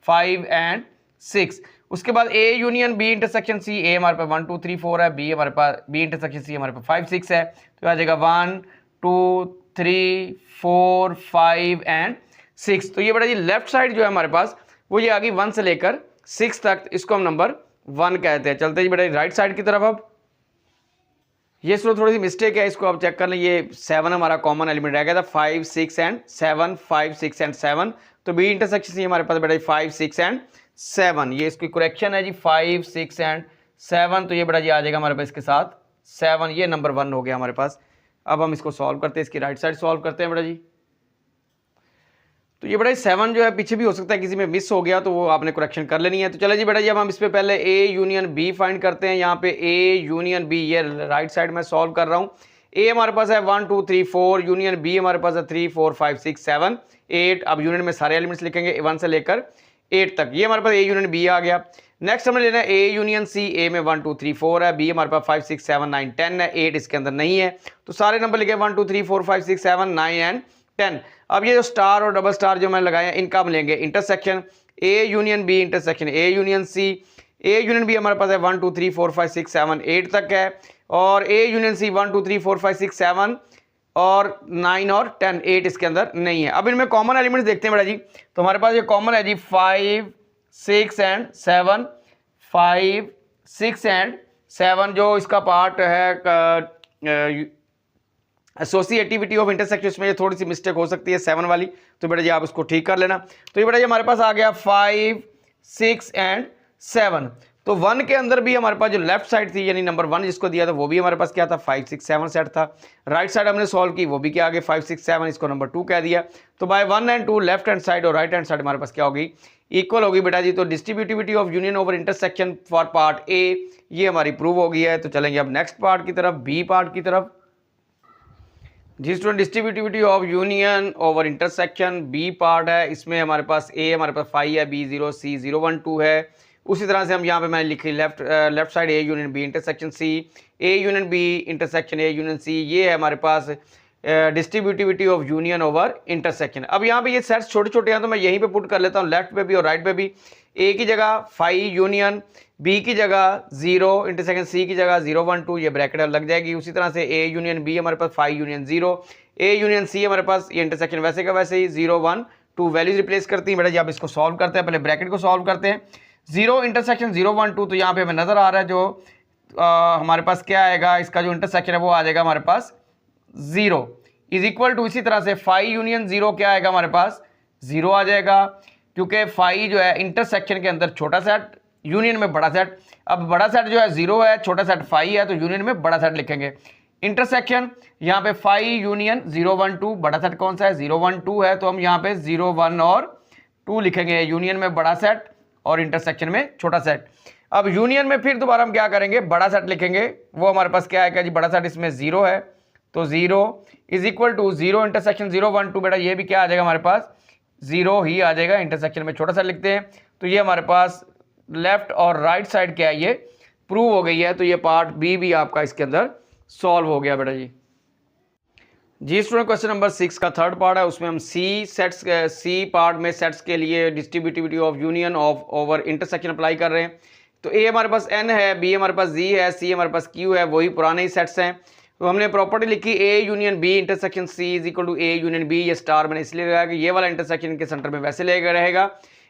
5 and 6। उसके बाद A union B intersection C, A हमारे पास 1 2 3 4 है, बी हमारे पास बी इंटरसेक्शन सी हमारे पास 5 6 है। तो आ जाएगा 1 2 3 4 5 and 6। तो ये बड़ा जी लेफ्ट साइड जो है हमारे पास वो ये आ गई 1 से लेकर 6 तक, इसको हम नंबर 1 कहते हैं। चलते जी बड़ा राइट साइड की तरफ। अब ये इसमें थोड़ी सी मिस्टेक है, इसको आप चेक कर लें। ये 7 हमारा कॉमन एलिमेंट रह गया था, 5 6 and 7, 5 6 and 7। तो बी इंटरसेक्शन सी हमारे पास बेटा 5 6 and 7, ये इसकी करेक्शन है जी 5 6 and 7। तो ये बेटा जी आ जाएगा हमारे पास इसके साथ 7, ये नंबर 1 हो गया हमारे पास। अब हम इसको सॉल्व करते हैं, इसकी राइट साइड सॉल्व करते हैं बेटा जी। तो ये बेटा 7 जो है पीछे भी हो सकता है, किसी में मिस हो गया तो वो आपने करेक्शन कर लेनी है। तो चले जी बेटा जी अब हम इस पे पहले ए यूनियन बी फाइंड करते हैं। यहाँ पे ए यूनियन बी, ये राइट साइड में सॉल्व कर रहा हूँ। ए हमारे पास है 1 2 3 4, यूनियन बी हमारे पास है 3 4 5 6 7 8। अब यूनियन में सारे एलिमेंट्स लिखेंगे 1 से लेकर 8 तक। ये हमारे पास ए यूनियन बी आ गया। नेक्स्ट हमें लेना है ए यूनियन सी। ए में 1 2 3 4 है, बी हमारे पास 5 6 7 9 10 है, 8 इसके अंदर नहीं है। तो सारे नंबर लिखे 1 2 3 4 5 6 7 9 and 10। अब ये जो स्टार और डबल स्टार जो मैंने लगाए हैं इनका हम लेंगे इंटरसेक्शन। ए यूनियन बी इंटरसेक्शन ए यूनियन सी। ए यूनियन बी हमारे पास है 1 2 3 4 5 6 7 8 तक है, और ए यूनियन सी 1 2 3 4 5 6 7 और 9 और 10, 8 इसके अंदर नहीं है। अब इनमें कॉमन एलिमेंट्स देखते हैं बेटा जी। तो हमारे पास ये कॉमन है जी 5 6 and 7, 5 6 and 7 जो इसका पार्ट है एसोसिएटिविटी ऑफ इंटरसेक्शन, में ये थोड़ी सी मिस्टेक हो सकती है 7 वाली, तो बेटा जी आप इसको ठीक कर लेना। तो ये बेटा जी हमारे पास आ गया 5 6 and 7। तो 1 के अंदर भी हमारे पास जो लेफ्ट साइड थी यानी नंबर 1 जिसको दिया था वो भी हमारे पास क्या था 5 6 7 सेट था। राइट साइड हमने सॉल्व की वो भी क्या आ गया 5 6 7, इसको नंबर 2 कह दिया। तो by 1 and 2 left hand side और राइट हैंड साइड हमारे पास क्या होगी इक्वल होगी बेटा जी। तो distributivity of union over intersection for part a ये हमारी प्रूव हो गई है। तो चलेंगे अब नेक्स्ट पार्ट की तरफ, बी पार्ट की तरफ। जी student, distributivity of union over intersection B part है। इसमें हमारे पास ए हमारे पास 5 है, बी 0 सी 0 1 2 है। उसी तरह से हम यहाँ पे मैंने लिखी left side A union B intersection C, A union B intersection A union C, ये है हमारे पास distributivity of union over intersection. अब यहाँ पे ये सेट्स छोटे छोटे हैं तो मैं यहीं पे पुट कर लेता हूँ, लेफ्ट पे भी और राइट पे भी। ए की जगह 5 यूनियन, बी की जगह 0 इंटरसेक्शन, सी की जगह 0 1 2, ये ब्रैकेट लग जाएगी। उसी तरह से ए यूनियन बी हमारे पास 5 यूनियन 0, ए यूनियन सी हमारे पास ये इंटरसेक्शन वैसे का वैसे ही 0 1 2 वैल्यूज रिप्लेस करती हैं। बेटा जी आप इसको सॉल्व करते हैं, पहले ब्रैकेट को सॉल्व करते हैं। 0 इंटरसेक्शन 0 1 2, तो यहाँ पे हमें नजर आ रहा है जो हमारे पास क्या आएगा, इसका जो इंटरसेक्शन है वो आ जाएगा हमारे पास 0 इज इक्वल टू, इसी तरह से 5 यूनियन 0 क्या आएगा हमारे पास 0 आ जाएगा, क्योंकि 5 जो है इंटरसेक्शन के अंदर छोटा सेट, यूनियन में बड़ा सेट। अब बड़ा सेट जो है 0 है, छोटा सेट 5 है, तो यूनियन में बड़ा सेट लिखेंगे। इंटरसेक्शन यहाँ पे 5 यूनियन 0 1 2, बड़ा सेट कौन सा है 0 1 2 है, तो हम यहाँ पे 0 1 और 2 लिखेंगे। यूनियन में बड़ा सेट और इंटरसेक्शन में छोटा सेट। अब यूनियन में फिर दोबारा हम क्या करेंगे, बड़ा सेट लिखेंगे। वो हमारे पास क्या आएगा जी, बड़ा सेट इसमें 0 है, तो 0 इज इक्वल टू 0 इंटरसेक्शन 0 1 2, बेटा ये भी क्या आ जाएगा हमारे पास 0 ही आ जाएगा। इंटरसेक्शन में छोटा सेट लिखते हैं, तो ये हमारे पास लेफ्ट और राइट साइड क्या है ये प्रूव हो गई है। तो ये पार्ट बी भी आपका इसके अंदर सॉल्व हो गया बेटा जी। जी स्टूडेंट, क्वेश्चन नंबर 6 का थर्ड पार्ट है, उसमें हम सी पार्ट में सेट्स के लिए distributivity of union of over intersection apply कर रहे हैं। तो ए हमारे पास n है, बी हमारे पास जी है, सी हमारे पास q है, वही पुराने ही सेट्स हैं। तो हमने प्रॉपर्टी लिखी a union B intersection c is equal to A union b. ये स्टार मैंने इसलिए लगाया कि ये वाला इंटरसेक्शन के सेंटर में वैसे लेकर रहेगा।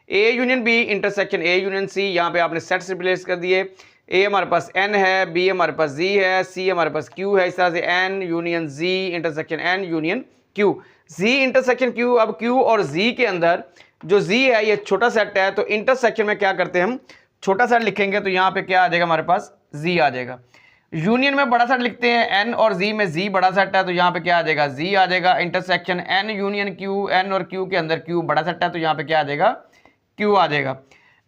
A union B intersection A union c, यहाँ पे आपने सेट्स रिप्लेस कर दिए। ए हमारे पास n है, बी हमारे पास जी है, सी हमारे पास q है। इस तरह से n union z intersection n union q, z intersection q। अब q और z के अंदर जो z है ये छोटा सेट है, तो इंटरसेक्शन में क्या करते हैं हम छोटा सेट लिखेंगे, तो यहाँ पे क्या आ जाएगा हमारे पास z आ जाएगा। यूनियन में बड़ा सेट लिखते हैं, n और z में z बड़ा सेट है, तो यहाँ पे क्या आ जाएगा z आ जाएगा। Intersection n union q, n और q के अंदर q बड़ा सेट है, तो यहाँ पे क्या आ जाएगा q आ जाएगा।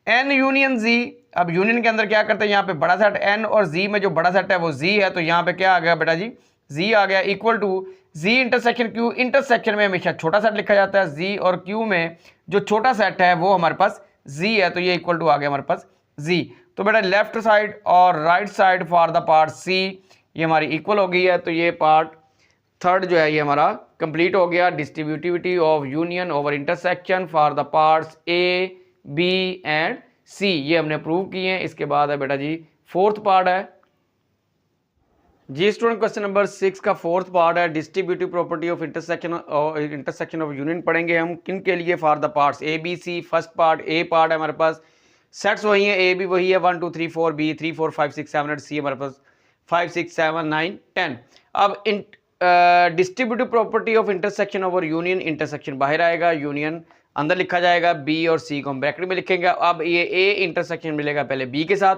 n यूनियन z, अब यूनियन के अंदर क्या करते हैं, यहाँ पे बड़ा सेट n और z में जो बड़ा सेट है वो z है, तो यहाँ पे क्या आ गया बेटा जी z आ गया, equal to z intersection q। Intersection में हमेशा छोटा सेट लिखा जाता है, z और q में जो छोटा सेट है वो हमारे पास जी है, तो ये इक्वल टू आ गया हमारे पास जी। तो बेटा लेफ्ट साइड और right side for the part c ये हमारी इक्वल हो गई है, तो ये पार्ट थर्ड जो है ये हमारा कंप्लीट हो गया। Distributivity of union over intersection for the parts A B and C, ये हमने प्रूव किए हैं। इसके बाद है बेटा जी फोर्थ पार्ट है जी स्टूडेंट, क्वेश्चन नंबर 6 का फोर्थ पार्ट है distributive property of intersection of union पढ़ेंगे हम किन के लिए, for the parts A b c. First part a part है हमारे पास, सेट्स वही है, ए भी वही है 1 2 3 4, बी 3 4 5 6 7 8, सी हमारे पास 5 6 7 9 10। अब distributive property of intersection over union, intersection बाहर आएगा, यूनियन अंदर लिखा जाएगा, बी और सी को हम ब्रैकेट में लिखेंगे। अब ये ए इंटरसेक्शन मिलेगा पहले बी के साथ,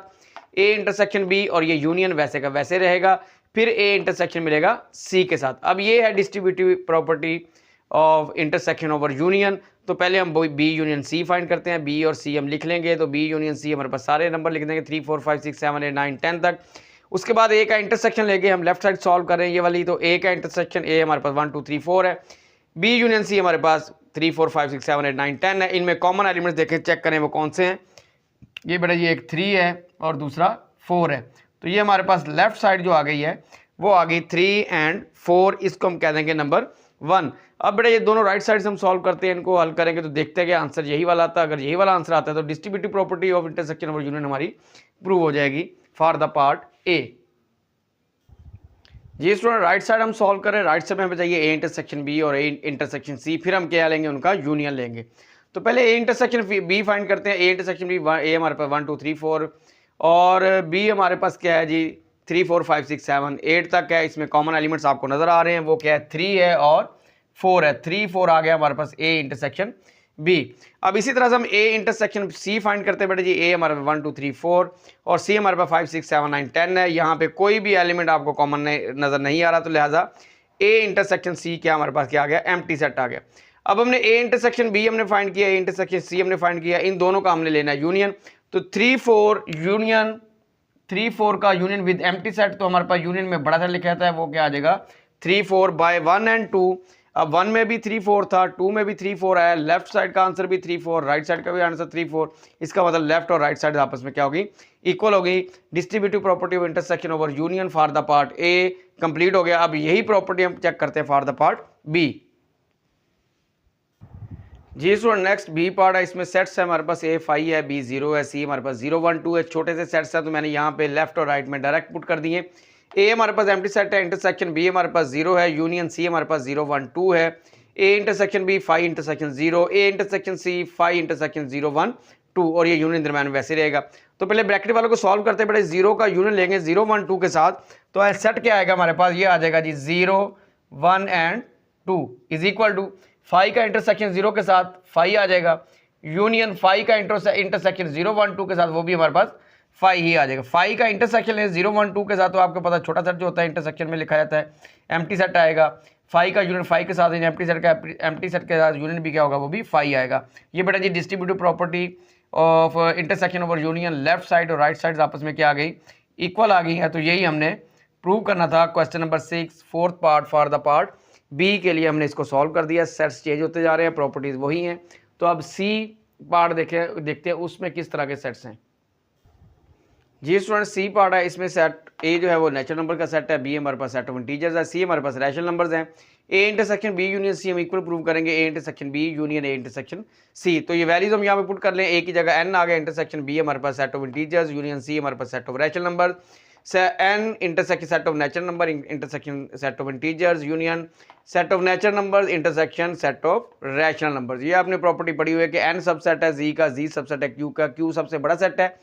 ए इंटरसेक्शन बी, और ये यूनियन वैसे का वैसे रहेगा, फिर ए इंटरसेक्शन मिलेगा सी के साथ। अब ये है distributive property of intersection over union. तो पहले हम बी यूनियन सी फाइंड करते हैं, बी और सी हम लिख लेंगे, तो बी यूनियन सी हमारे पास सारे नंबर लिख देंगे 3 4 5 6 7 8 9 10 तक। उसके बाद ए का इंटरसेक्शन लेके हम लेफ्ट साइड सॉल्व कर रहे हैं ये वाली, तो ए का इंटरसेक्शन ए हमारे पास 1 2 3 4 है, बी यूनियन सी हमारे पास 3 4 5 6 7 8 9 10 है। इनमें कॉमन एलिमेंट्स देखें, चेक करें वो कौन से हैं। ये बेटा ये एक 3 है और दूसरा 4 है, तो ये हमारे पास लेफ्ट साइड जो आ गई है वो आ गई 3 एंड 4, इसको हम कह देंगे नंबर 1। अब बेटा ये दोनों राइट साइड से हम सॉल्व करते हैं, इनको हल करेंगे तो देखते हैं कि आंसर यही वाला आता है। अगर यही वाला आंसर आता है तो distributive property of intersection over union हमारी प्रूव हो जाएगी फॉर द पार्ट ए। जी स्टूडेंट, राइट साइड हम सॉल्व करें, राइट साइड में हमें चाहिए ए इंटरसेक्शन बी और ए इंटरसेक्शन सी, फिर हम क्या लेंगे, उनका यूनियन लेंगे। तो पहले ए इंटरसेक्शन बी फाइंड करते हैं। ए इंटरसेक्शन बी, ए हमारे पास 1 2 3 4 और बी हमारे पास क्या है जी 3 4 5 6 7 8 तक है। इसमें कॉमन एलिमेंट्स आपको नजर आ रहे हैं, वो क्या है 3 है और 4 है, 3 4 आ गया हमारे पास ए इंटरसेक्शन बी। अब इसी तरह से हम ए इंटरसेक्शन सी फाइंड करते हैं बेटा जी। ए हमारे पास 1 2 3 4 और सी हमारे पास 5 6 7 9 10 है। यहाँ पे कोई भी एलिमेंट आपको कॉमन नजर नहीं आ रहा, तो लिहाजा ए इंटरसेक्शन सी क्या हमारे पास क्या आ गया, एम्प्टी सेट आ गया। अब हमने ए इंटरसेक्शन बी हमने फाइंड किया, ए इंटरसेक्शन सी हमने फाइंड किया, इन दोनों का हमने लेना है यूनियन। तो 3 4 यूनियन, 3 4 का यूनियन विद एम्प्टी सेट, तो हमारे पास यूनियन में बड़ा सेट लिखा जाता है, वो क्या आ जाएगा 3 4 बाय 1 एंड 2। अब 1 में भी 3 4 था, 2 में भी 3 4 आया, लेफ्ट साइड का आंसर भी 3 4, राइट साइड का भी आंसर 3 4। इसका मतलब लेफ्ट और राइट साइड आपस में क्या होगी, इक्वल होगी। Distributive property of intersection over union for the part a complete हो गया। अब यही प्रॉपर्टी हम चेक करते हैं फॉर द पार्ट बी। जी स्टूडेंट, नेक्स्ट बी पार्ट है, इसमें सेट्स है हमारे पास ए 5 है, बी 0 है, सी हमारे पास 0 1 2 है। छोटे से सेट्स है तो मैंने यहाँ पे लेफ्ट और राइट में डायरेक्ट पुट कर दिए। ए हमारे पास एम्प्टी सेट है, इंटरसेक्शन बी हमारे पास 0 है, यूनियन सी हमारे पास 0 1 2 है, ए intersection b 5 intersection 0, a intersection c 5 intersection 0 1 2, और ये यूनियन दरम्यान वैसे रहेगा। तो पहले ब्रैकेट वालों को सॉल्व करते हैं, बड़े 0 का यूनियन लेंगे 0 1 2 के साथ, तो सेट क्या आएगा हमारे पास, ये आ जाएगा जी 0 1 एंड 2 इज इक्वल टू 5 का इंटरसेक्शन 0 के साथ 5 आ जाएगा, यूनियन 5 का इंटरसेक्शन 0 1 2 के साथ वो भी हमारे पास 5 ही आ जाएगा। 5 का इंटरसेक्शन है 0 1 2 के साथ, तो आपको पता छोटा सेट जो होता है इंटरसेक्शन में लिखा जाता है एम्प्टी सेट आएगा। 5 का यूनियन 5 के साथ, एम्प्टी सेट के साथ यूनियन भी क्या होगा, वो भी 5 आएगा। ये बेटा जी distributive property of intersection over union, left side और राइट साइड आपस में क्या आ गई, इक्वल आ गई है। तो यही हमने प्रूव करना था। Question number 6 fourth part for the part b के लिए हमने इसको सॉल्व कर दिया। सेट्स चेंज होते जा रहे हैं, प्रॉपर्टीज वही हैं। तो अब सी पार्ट देखते हैं उसमें किस तरह के सेट्स हैं। जी स्टूडेंट, सी पार्ट है, इसमें सेट ए जो है वो नेचुरल नंबर का सेट है, बी हमारे पास सेट ऑफ इंटीजर्स है, सी हमारे पास रैशनल नंबर्स हैं। A intersection b union c हम इक्वल प्रूव करेंगे, a intersection b union A intersection c. तो ये वैल्यूज हम यहाँ पे पुट कर लें, ए की जगह एन आ गया, इंटरसेक्शन बी हमारे पास set of integers, union C हमारे पास set of rational number, N intersection set of natural number, intersection set of integers, union set of natural numbers, intersection set of rational numbers. ये आपने प्रॉपर्टी पढ़ी हुई है कि एन सबसेट है जी का, जी सबसेट है क्यू का, क्यू सबसे बड़ा सेट है,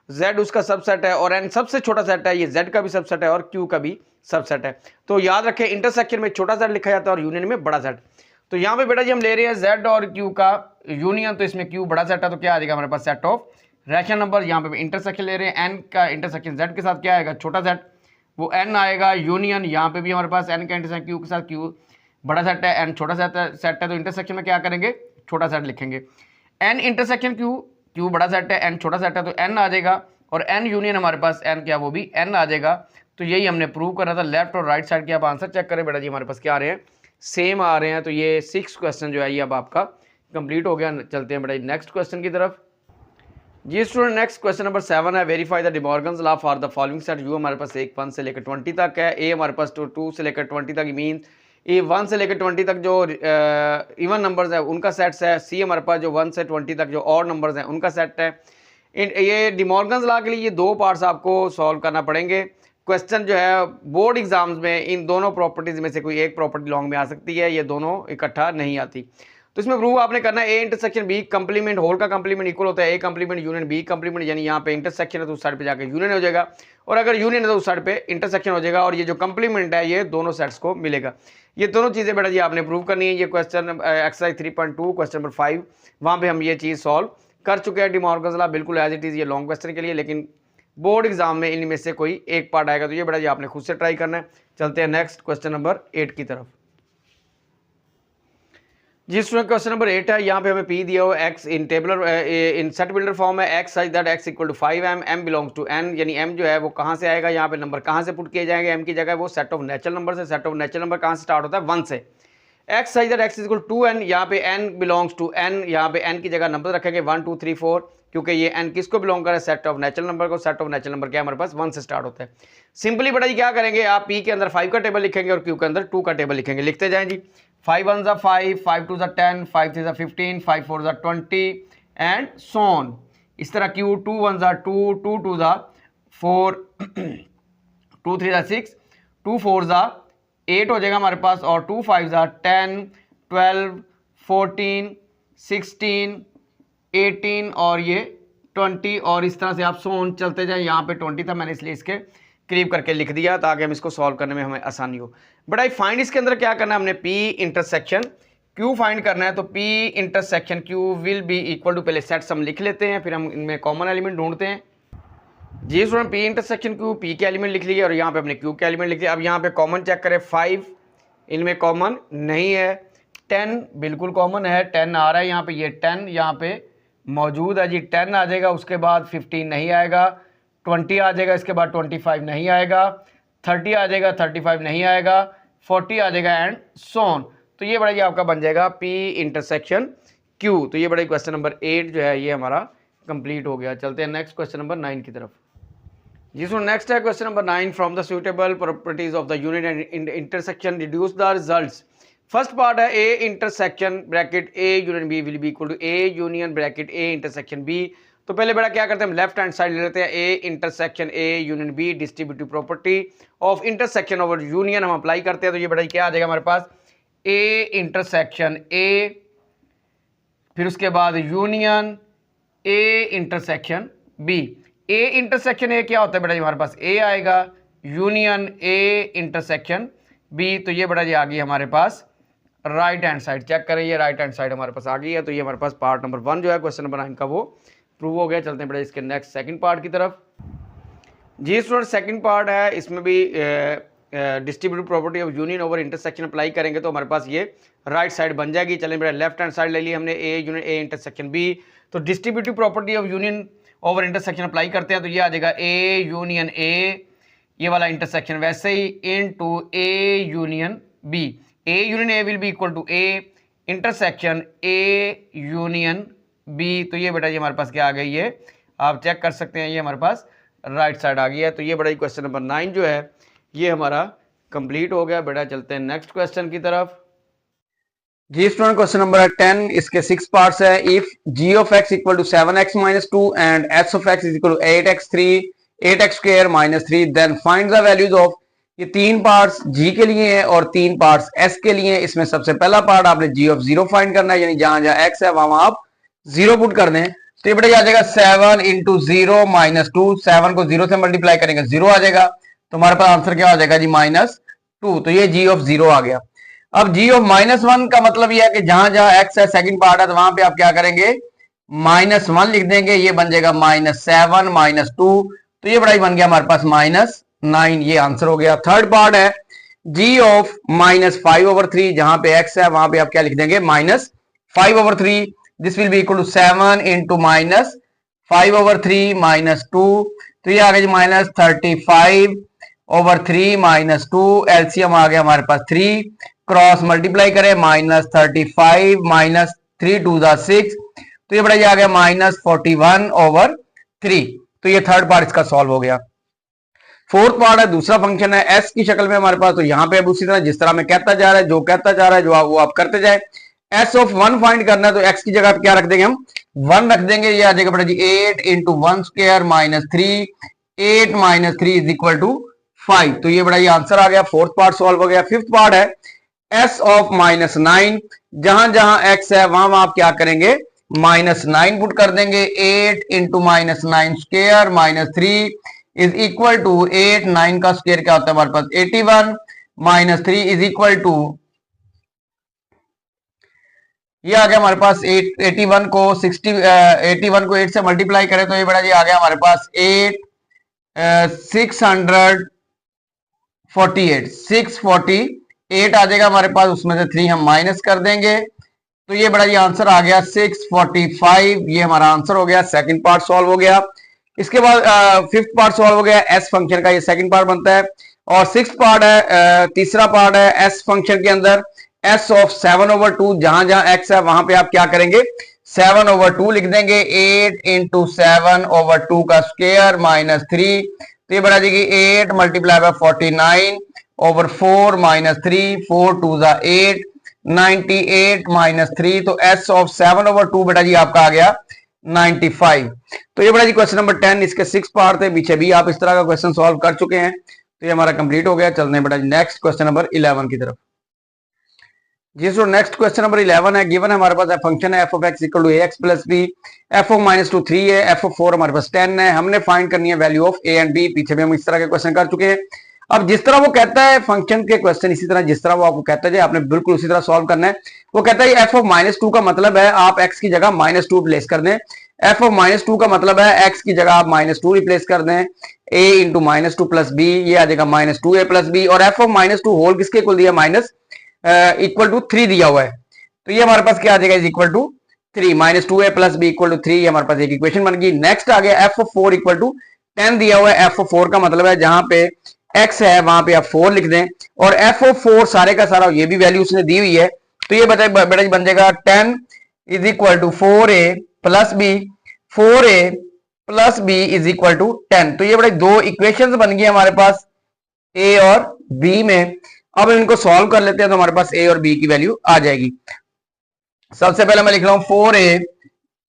z उसका सबसेट है, और n सबसे छोटा सेट है, ये z का भी सबसेट है और q का भी सबसेट है। तो याद रखें इंटरसेक्शन में छोटा सेट लिखा जाता है और यूनियन में बड़ा सेट। तो यहाँ पे बेटा जी हम ले रहे हैं z और q का यूनियन, तो इसमें q बड़ा सेट है, तो क्या आ जाएगा हमारे पास सेट ऑफ रैशनल नंबर। यहाँ पे इंटरसेक्शन ले रहे हैं, n का इंटरसेक्शन z के साथ क्या आएगा, छोटा सेट, वो n आएगा, यूनियन यहाँ पे भी हमारे पास n का इंटरसेक्शन q के साथ q बड़ा सेट है, n छोटा सेट है, तो इंटरसेक्शन में क्या करेंगे, छोटा सेट लिखेंगे। n इंटरसेक्शन q बड़ा सेट है, n छोटा सेट है, तो n आ जाएगा, और n यूनियन हमारे पास n क्या, वो भी n आ जाएगा। तो यही हमने प्रूव करना था। लेफ्ट और राइट साइड के आप आंसर चेक करें बेटा जी, हमारे पास क्या आ रहे हैं, सेम आ रहे हैं। तो ये 6 क्वेश्चन जो है ये अब आपका कंप्लीट हो गया। चलते हैं बेटा जी नेक्स्ट क्वेश्चन की तरफ। जी स्टूडेंट, नेक्स्ट क्वेश्चन नंबर 7 है, verify the De Morgan's law for the following set. You हमारे पास 1 से लेकर 20 तक है, ए हमारे पास 2 से लेकर 20 तक, मीन ए 1 से लेकर 20 तक जो इवन नंबर्स है उनका सेट्स है। सी हमारे पास जो 1 से 20 तक जो ऑड नंबर्स हैं उनका सेट है। ये डिमॉर्गन्स लॉ के लिए ये 2 पार्ट्स आपको सॉल्व करना पड़ेंगे। क्वेश्चन जो है बोर्ड एग्जाम्स में इन दोनों प्रॉपर्टीज में से कोई एक प्रॉपर्टी लॉन्ग में आ सकती है, ये दोनों इकट्ठा नहीं आती। तो इसमें प्रूव आपने करना है ए इंटरसेक्शन बी कंप्लीमेंट, होल का कंप्लीमेंट इक्वल होता है a complement union b complement, यानी यहाँ पे इंटरसेक्शन है तो उस साइड पे जाकर यूनियन हो जाएगा, और अगर यूनियन है तो उस साइड पे इंटरसेक्शन हो जाएगा, और ये जो कंप्लीमेंट है ये दोनों सेट्स को मिलेगा। ये दोनों चीज़ें बेटा जी आपने प्रूव करनी है। ये क्वेश्चन एक्सरसाइज 3.2 क्वेश्चन नंबर 5, वहाँ पे हम ये चीज़ सॉल्व कर चुके हैं। डिमॉर्गन्स लॉ बिल्कुल एज इट इज़ ये लॉन्ग क्वेश्चन के लिए, लेकिन बोर्ड एग्जाम में इनमें से कोई एक पार्ट आएगा, तो ये बेटा जी आपने खुद से ट्राई करना है। चलते हैं नेक्स्ट क्वेश्चन नंबर 8 की तरफ। जी स्टूडेंट, क्वेश्चन नंबर 8 है, यहाँ पे हमें पी दिया हो X in tabular in set builder form है, x such that x equal to 5m, m belongs to n, यानी m जो है वो कहाँ से आएगा, यहाँ पे नंबर कहाँ से पुट किए जाएंगे, m की जगह वो सेट ऑफ नेचुरल नंबर से। सेट ऑफ नेचुरल नंबर कहाँ से स्टार्ट होता है, 1 से। X such that x equal to n, यहाँ पे n बिलोंग्स टू n, यहाँ पे n की जगह नंबर रखेंगे 1 2 3 4, क्योंकि ये n किसको बिलोंग करे, सेट ऑफ नेचुरल नंबर को। सेट ऑफ नेचुरल नंबर क्या हमारे पास 1 से स्टार्ट होता है। सिंपली बेटा जी क्या करेंगे, आप p के अंदर 5 का टेबल लिखेंगे और q के अंदर 2 का टेबल लिखेंगे। लिखते जाएं जी, 5 1 ज़ा 5, 5 2 ज़ा 10, 5 3 ज़ा 15, 5 4 ज़ा 20 एंड सो ऑन। इस तरह q 2 1 ज़ा 2, 2 2 ज़ा 4, 2 3 ज़ा 6, 2 4 ज़ा 8 हो जाएगा हमारे पास, और 2 5 ज़ा 10, 12, 14, 16, 18 और ये 20, और इस तरह से आप सो ऑन चलते जाएं। यहाँ पे 20 था, मैंने इसलिए इसके करीब करके लिख दिया ताकि हम इसको सॉल्व करने में हमें आसानी हो। बट आई फाइंड इसके अंदर क्या करना है, हमने P इंटरसेक्शन Q फाइंड करना है। तो P intersection Q will be equal to, पहले सेट्स हम लिख लेते हैं, फिर हम इनमें कॉमन एलिमेंट ढूंढते हैं। जी student, P intersection Q, P के एलिमेंट लिख लिए और यहाँ पे हमने Q के एलिमेंट लिख लिया। अब यहाँ पे कॉमन चेक करें, 5 इनमें कॉमन नहीं है, 10 बिल्कुल कॉमन है, 10 आ रहा है यहाँ पे, ये 10 यहाँ पे मौजूद है जी, 10 आ जाएगा, उसके बाद 15 नहीं आएगा, 20 आ जाएगा, इसके बाद 25 नहीं आएगा, 30 आ जाएगा, 35 नहीं आएगा, 40 आ जाएगा एंड सो ऑन। तो ये बड़ा ये आपका बन जाएगा P इंटरसेक्शन Q। तो ये बड़ा क्वेश्चन नंबर 8 जो है ये हमारा कंप्लीट हो गया। चलते हैं नेक्स्ट क्वेश्चन नंबर 9 की तरफ। जिसमें नेक्स्ट है question number 9, from the suitable properties of the union and intersection reduce the results. First part है ए intersection bracket A union B will be equal to A union bracket A intersection B. तो पहले बेटा क्या करते हैं, हम लेफ्ट हैंड साइड ले लेते हैं, a intersection A union b, distributive property of intersection over union हम अप्लाई करते हैं। तो ये बेटा क्या आ जाएगा हमारे पास, ए इंटरसेक्शन ए, फिर उसके बाद union A intersection b. A intersection a क्या होता है बेटा जी, हमारे पास ए आएगा, यूनियन ए इंटरसेक्शन बी। तो ये बेटा जी आ गई हमारे पास राइट हैंड साइड, चेक करें ये राइट हैंड साइड हमारे पास आ गई है। तो ये हमारे पास पार्ट नंबर 1 जो है क्वेश्चन नंबर 9 का वो प्रूव हो गया। चलते हैं बेटा इसके नेक्स्ट सेकंड पार्ट की तरफ। जी स्टूडेंट, सेकंड पार्ट है, इसमें भी distributive property of union over intersection apply करेंगे तो हमारे पास ये राइट साइड बन जाएगी। चलें बेटा लेफ्ट हैंड साइड ले ली हमने, A union A intersection B. तो distributive property of union over intersection apply करते हैं, तो ये आ जाएगा ए यूनियन ए, ये वाला इंटरसेक्शन वैसे ही, into A union B. A union A will be equal to A intersection A union B. तो ये बेटा ये हमारे पास क्या आ गई है, आप चेक कर सकते हैं, ये हमारे पास राइट साइड आ गई है। तो ये बेटा क्वेश्चन नंबर 9 जो है ये हमारा कंप्लीट हो गया। बेटा चलते हैं नेक्स्ट क्वेश्चन की तरफ। जी स्टूडेंट, क्वेश्चन नंबर 10, इसके 6 पार्ट्स है। If g of x equal to 7x minus 2 and h of x is equal to 8x3 8x square minus 3, then find the values of. ये 3 पार्ट्स g के लिए हैं और 3 पार्ट्स s के लिए हैं। इसमें सबसे पहला पार्ट आपने g ऑफ 0 फाइंड करना है, यानी जहां जहां x है वहां आप 0 पुट कर दें। तो ये बेटा आ जाएगा 7 इंटू 0 माइनस 2, 7 को 0 से मल्टीप्लाई करेंगे 0 आ जाएगा, तो हमारे पास आंसर क्या हो जाएगा जी -2। तो ये g ऑफ 0 आ गया। अब g ऑफ -1 का मतलब ये है कि जहां जहां x है सेकंड पार्ट है तो वहां पे आप क्या करेंगे -1 लिख देंगे, ये बन जाएगा -7 -2। तो ये बड़ा ही बन गया हमारे पास -9, ये आंसर हो गया। थर्ड पार्ट है g ऑफ -5/3, जहां पे x है वहां पे आप क्या लिख देंगे -5/3। This will be equal to 7 into -5/3 -2। तो ये आ गया जी -35/3 -2। एलसीएम आ गया हमारे पास 3, क्रॉस मल्टीप्लाई करें -35 -3 2 6, तो ये बड़ा ये आ गया -41/3। तो ये थर्ड पार्ट इसका सॉल्व हो गया। फोर्थ पार्ट है, दूसरा फंक्शन है एस की शक्ल में हमारे पास। तो यहां पे अब उसी तरह जिस तरह में कहता जा रहा है, जो कहता जा रहा है, वो आप करते जाए। एस ऑफ 1 फाइंड करना है, तो एक्स की जगह क्या रख देंगे हम, 1 रख देंगे। ये आ जाएगा बेटा जी 8 × 1² - 3, 8 - 3 = 5। तो ये बड़ा ये आंसर आ गया, फोर्थ पार्ट सॉल्व हो गया। फिफ्थ पार्ट है एस ऑफ -9, जहां जहां एक्स है वहां वहां आप क्या करेंगे, -9 पुट कर देंगे। 8 × -9² - 3 = 8। 9 का स्क्वायर क्या होता है हमारे पास 81 - 3 = ये आ गया हमारे पास 81 को 81 को 8 से मल्टीप्लाई करें तो ये बड़ा ये आ गया हमारे पास 648 आ जाएगा हमारे पास। उसमें से 3 हम माइनस कर देंगे, तो ये बड़ा ये आंसर आ गया 645। ये हमारा आंसर हो गया, सेकंड पार्ट सॉल्व हो गया। इसके बाद फिफ्थ पार्ट सॉल्व हो गया, एस फंक्शन का ये सेकंड पार्ट बनता है। और सिक्स्थ पार्ट है, तीसरा पार्ट है एस फंक्शन के अंदर एस ऑफ 7/2, जहां जहां एक्स है वहां पे आप क्या करेंगे, 7/2 लिख देंगे। 8 × 7/2 का स्क्वायर -3। तो ये बड़ा जी 8 × 49/4 -3, 4 × 2 = 8, 98 -3। तो एस ऑफ 7/2 बेटा जी आपका आ गया 95। तो ये बड़ा जी क्वेश्चन नंबर 10, इसके 6 पार्ट थे, पीछे भी आप इस तरह का क्वेश्चन सॉल्व कर चुके हैं। तो ये हमारा कंप्लीट हो गया। चलते हैं बेटा जी नेक्स्ट क्वेश्चन नंबर 11 की तरफ। जी सो नेक्स्ट क्वेश्चन नंबर 11 है। गिवन है हमारे पास फंक्शन है f of x = ax + b, f of -2 3 है, f of 4 हमारे पास 10 है। हमने फाइंड करनी है value of a and b। पीछे भी हम इस तरह के क्वेश्चन कर चुके हैं। अब जिस तरह वो कहता है फंक्शन के क्वेश्चन, इसी तरह जिस तरह वो आपको कहता है आपने बिल्कुल उसी तरह सॉल्व करना है। वो कहता है f of -2 का मतलब है आप x की जगह -2 रिप्लेस कर दें। f of -2 का मतलब है x की जगह आप -2 रिप्लेस कर दें। a × -2 + b, ये आ जाएगा -2a + b। और f of -2 होल किसके इक्वल दिया, -3 दिया हुआ है। तो ये हमारे पास क्या आ जाएगा, =3 -2a + b = 3। ये हमारे पास एक इक्वेशन बन गई। नेक्स्ट आ गया f of 4 = 10 दिया हुआ है। f of 4 का मतलब है जहां पे x है वहां पे आप 4 लिख दें। और f of 4 सारे का सारा ये भी वैल्यू उसने दी हुई है। तो ये बेटा बन जाएगा 10 = 4a + b, 4a + b = 10। तो ये बड़े दो इक्वेशंस बन गई हमारे पास a और b में। अब इनको सॉल्व कर लेते हैं तो हमारे पास a और b की वैल्यू आ जाएगी। सबसे पहले मैं लिख रहा हूं 4a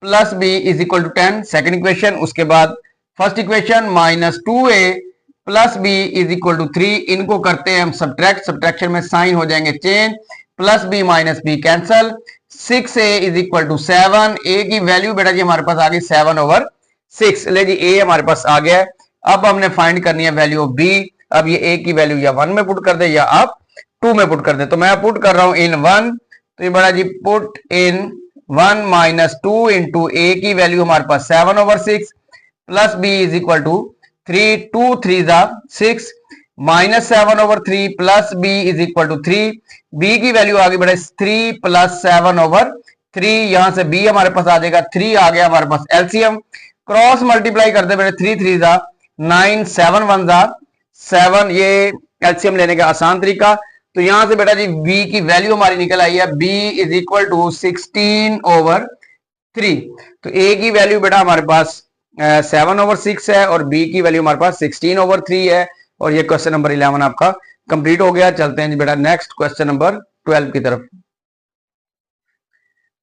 + b = 10, सेकंड इक्वेशन। उसके बाद फर्स्ट इक्वेशन -2a + b = 3। इनको करते हैं हम सब्ट्रैक्ट, सब्ट्रैक्शन में साइन हो जाएंगे change, +b - b cancel. 6a = 7। a की वैल्यू बेटा जी हमारे पास आ गई 7/6। ले जी a हमारे पास आ गया। अब हमने फाइंड करनी है वैल्यू ऑफ b। अब ये a की वैल्यू या 1 में पुट कर दे या आप 2 में पुट कर दे। तो मैं पुट कर रहा हूं इन 1। तो ये बड़ा जी पुट इन 1 - 2 × a की वैल्यू हमारे पास 7/6 + b = 3, 2 3 = 6, -7/3 + b = 3। b की वैल्यू आ गई बड़ा 3 + 7/3। यहां से b हमारे पास आ जाएगा 3। आ गया हमारे पास एलसीएम, क्रॉस मल्टीप्लाई करते बेटे 3 3 = 9, 7 1 = 7। ये एलसीएम लेने का आसान तरीका। तो यहां से बेटा जी b की वैल्यू हमारी निकल आई है, b = 16/3। तो a की वैल्यू बेटा हमारे पास 7/6 है और b की वैल्यू हमारे पास 16/3 है। और ये क्वेश्चन नंबर 11 आपका कंप्लीट हो गया। चलते हैं जी बेटा नेक्स्ट क्वेश्चन नंबर 12 की तरफ।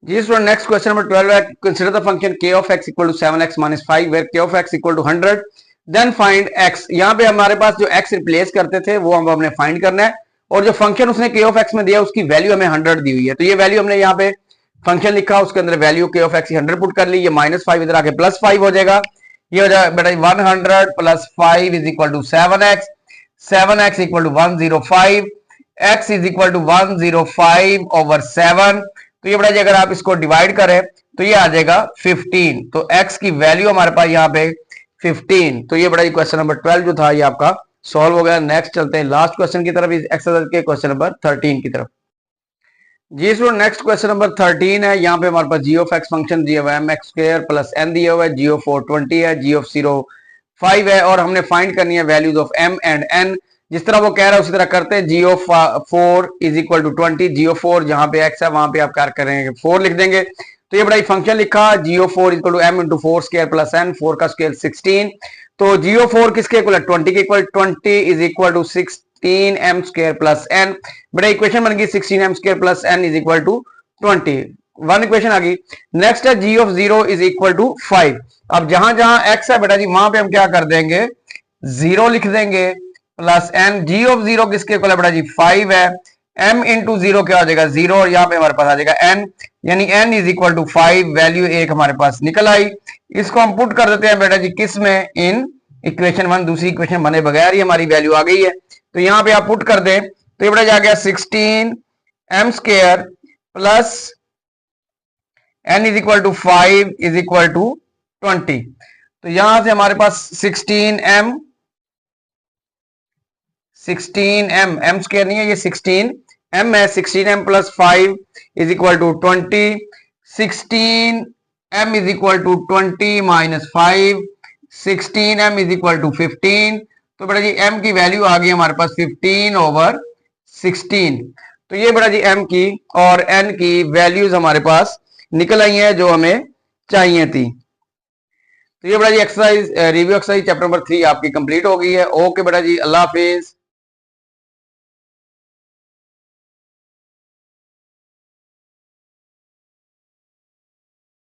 जी स्टूडेंट नेक्स्ट क्वेश्चन नंबर 12 है। Consider the function k of x = 7x - 5 where k of x = 100, then find x। यहाँ पे हमारे पास जो x रिप्लेस करते थे वो हमने फाइंड करना है। और जो फंक्शन उसने k of x में दिया उसकी वैल्यू हमें 100 दी हुई है। तो ये वैल्यू हमने यहाँ पे फंक्शन लिखा, उसके अंदर value k of x 100 put कर ली। ये -5 इधर आके +5 हो जाएगा। ये हो जाएगा बेटा 100 + 5 = 7x, 7x = 105, x = 105/7। तो ये बेटा जी अगर आप इसको डिवाइड करें तो ये आ जाएगा 15। तो x की वैल्यू हमारे पास यहाँ पे 15। तो ये बड़ा जी क्वेश्चन नंबर 12 जो था ये आपका सॉल्व हो गया। नेक्स्ट चलते हैं लास्ट क्वेश्चन की तरफ, एक्सरसाइज के क्वेश्चन नंबर 13 की तरफ। जी सो नेक्स्ट क्वेश्चन नंबर 13 है। यहाँ पे हमारे पास g of x फंक्शन दिया हुआ है mx² + n दिया हुआ है, g of 4 20 है, g of 0 5 है। और हमने फाइंड करनी है values of m and n। जिस तरह वो कह रहा है उसी तरह करते हैं। g of 4 = 20, g of 4 जहां पे x है वहां पे आप क्या करेंगे 4 लिख देंगे। तो ये बड़ा फंक्शन लिखा GO4 equal to m into 4 square plus n, 4 का स्क्वायर 16। तो GO4 किसके इक्वल है 20 के equal, 20 is equal to 16m square plus n। बड़ा इक्वेशन बन गई 16m square plus n is equal to 20। One equation आ गई। नेक्स्ट है g of 0 is equal to 5। अब जहां जहां x है बेटा जी वहां पे हम क्या कर देंगे 0 लिख देंगे प्लस n। g ऑफ 0 किसके इक्वल है बेटा जी 5 है, m इंटू 0 क्या हो जाएगा 0 और यहाँ पे हमारे पास आ जाएगा n, यानी n is equal to 5, value 1 हमारे पास निकल आई। इसको हम पुट कर देते हैं बेटा जी किस में, इन इक्वेशन 1, दूसरी इक्वेशन बने बगैर ही हमारी वैल्यू आ गई है। तो यहाँ पे आप पुट कर दें तो ये बेटा जा गया 16m square plus n is equal to 5 is equal to 20। तो यहां से हमारे पास 16m m स्क्वायर नहीं है, ये 16m है, 16m plus 5 is equal to 20, 16m is equal to 20 minus 5, 16m is equal to 15। तो बेटा जी m की वैल्यू आ गई हमारे पास 15/16। तो ये बेटा जी m की और n की वैल्यूज हमारे पास निकल आई हैं जो हमें चाहिए थी। तो ये बेटा जी exercise review exercise chapter number 3 आपकी कंप्लीट हो गई है। ओके बेटा जी, अल्लाह हाफिज।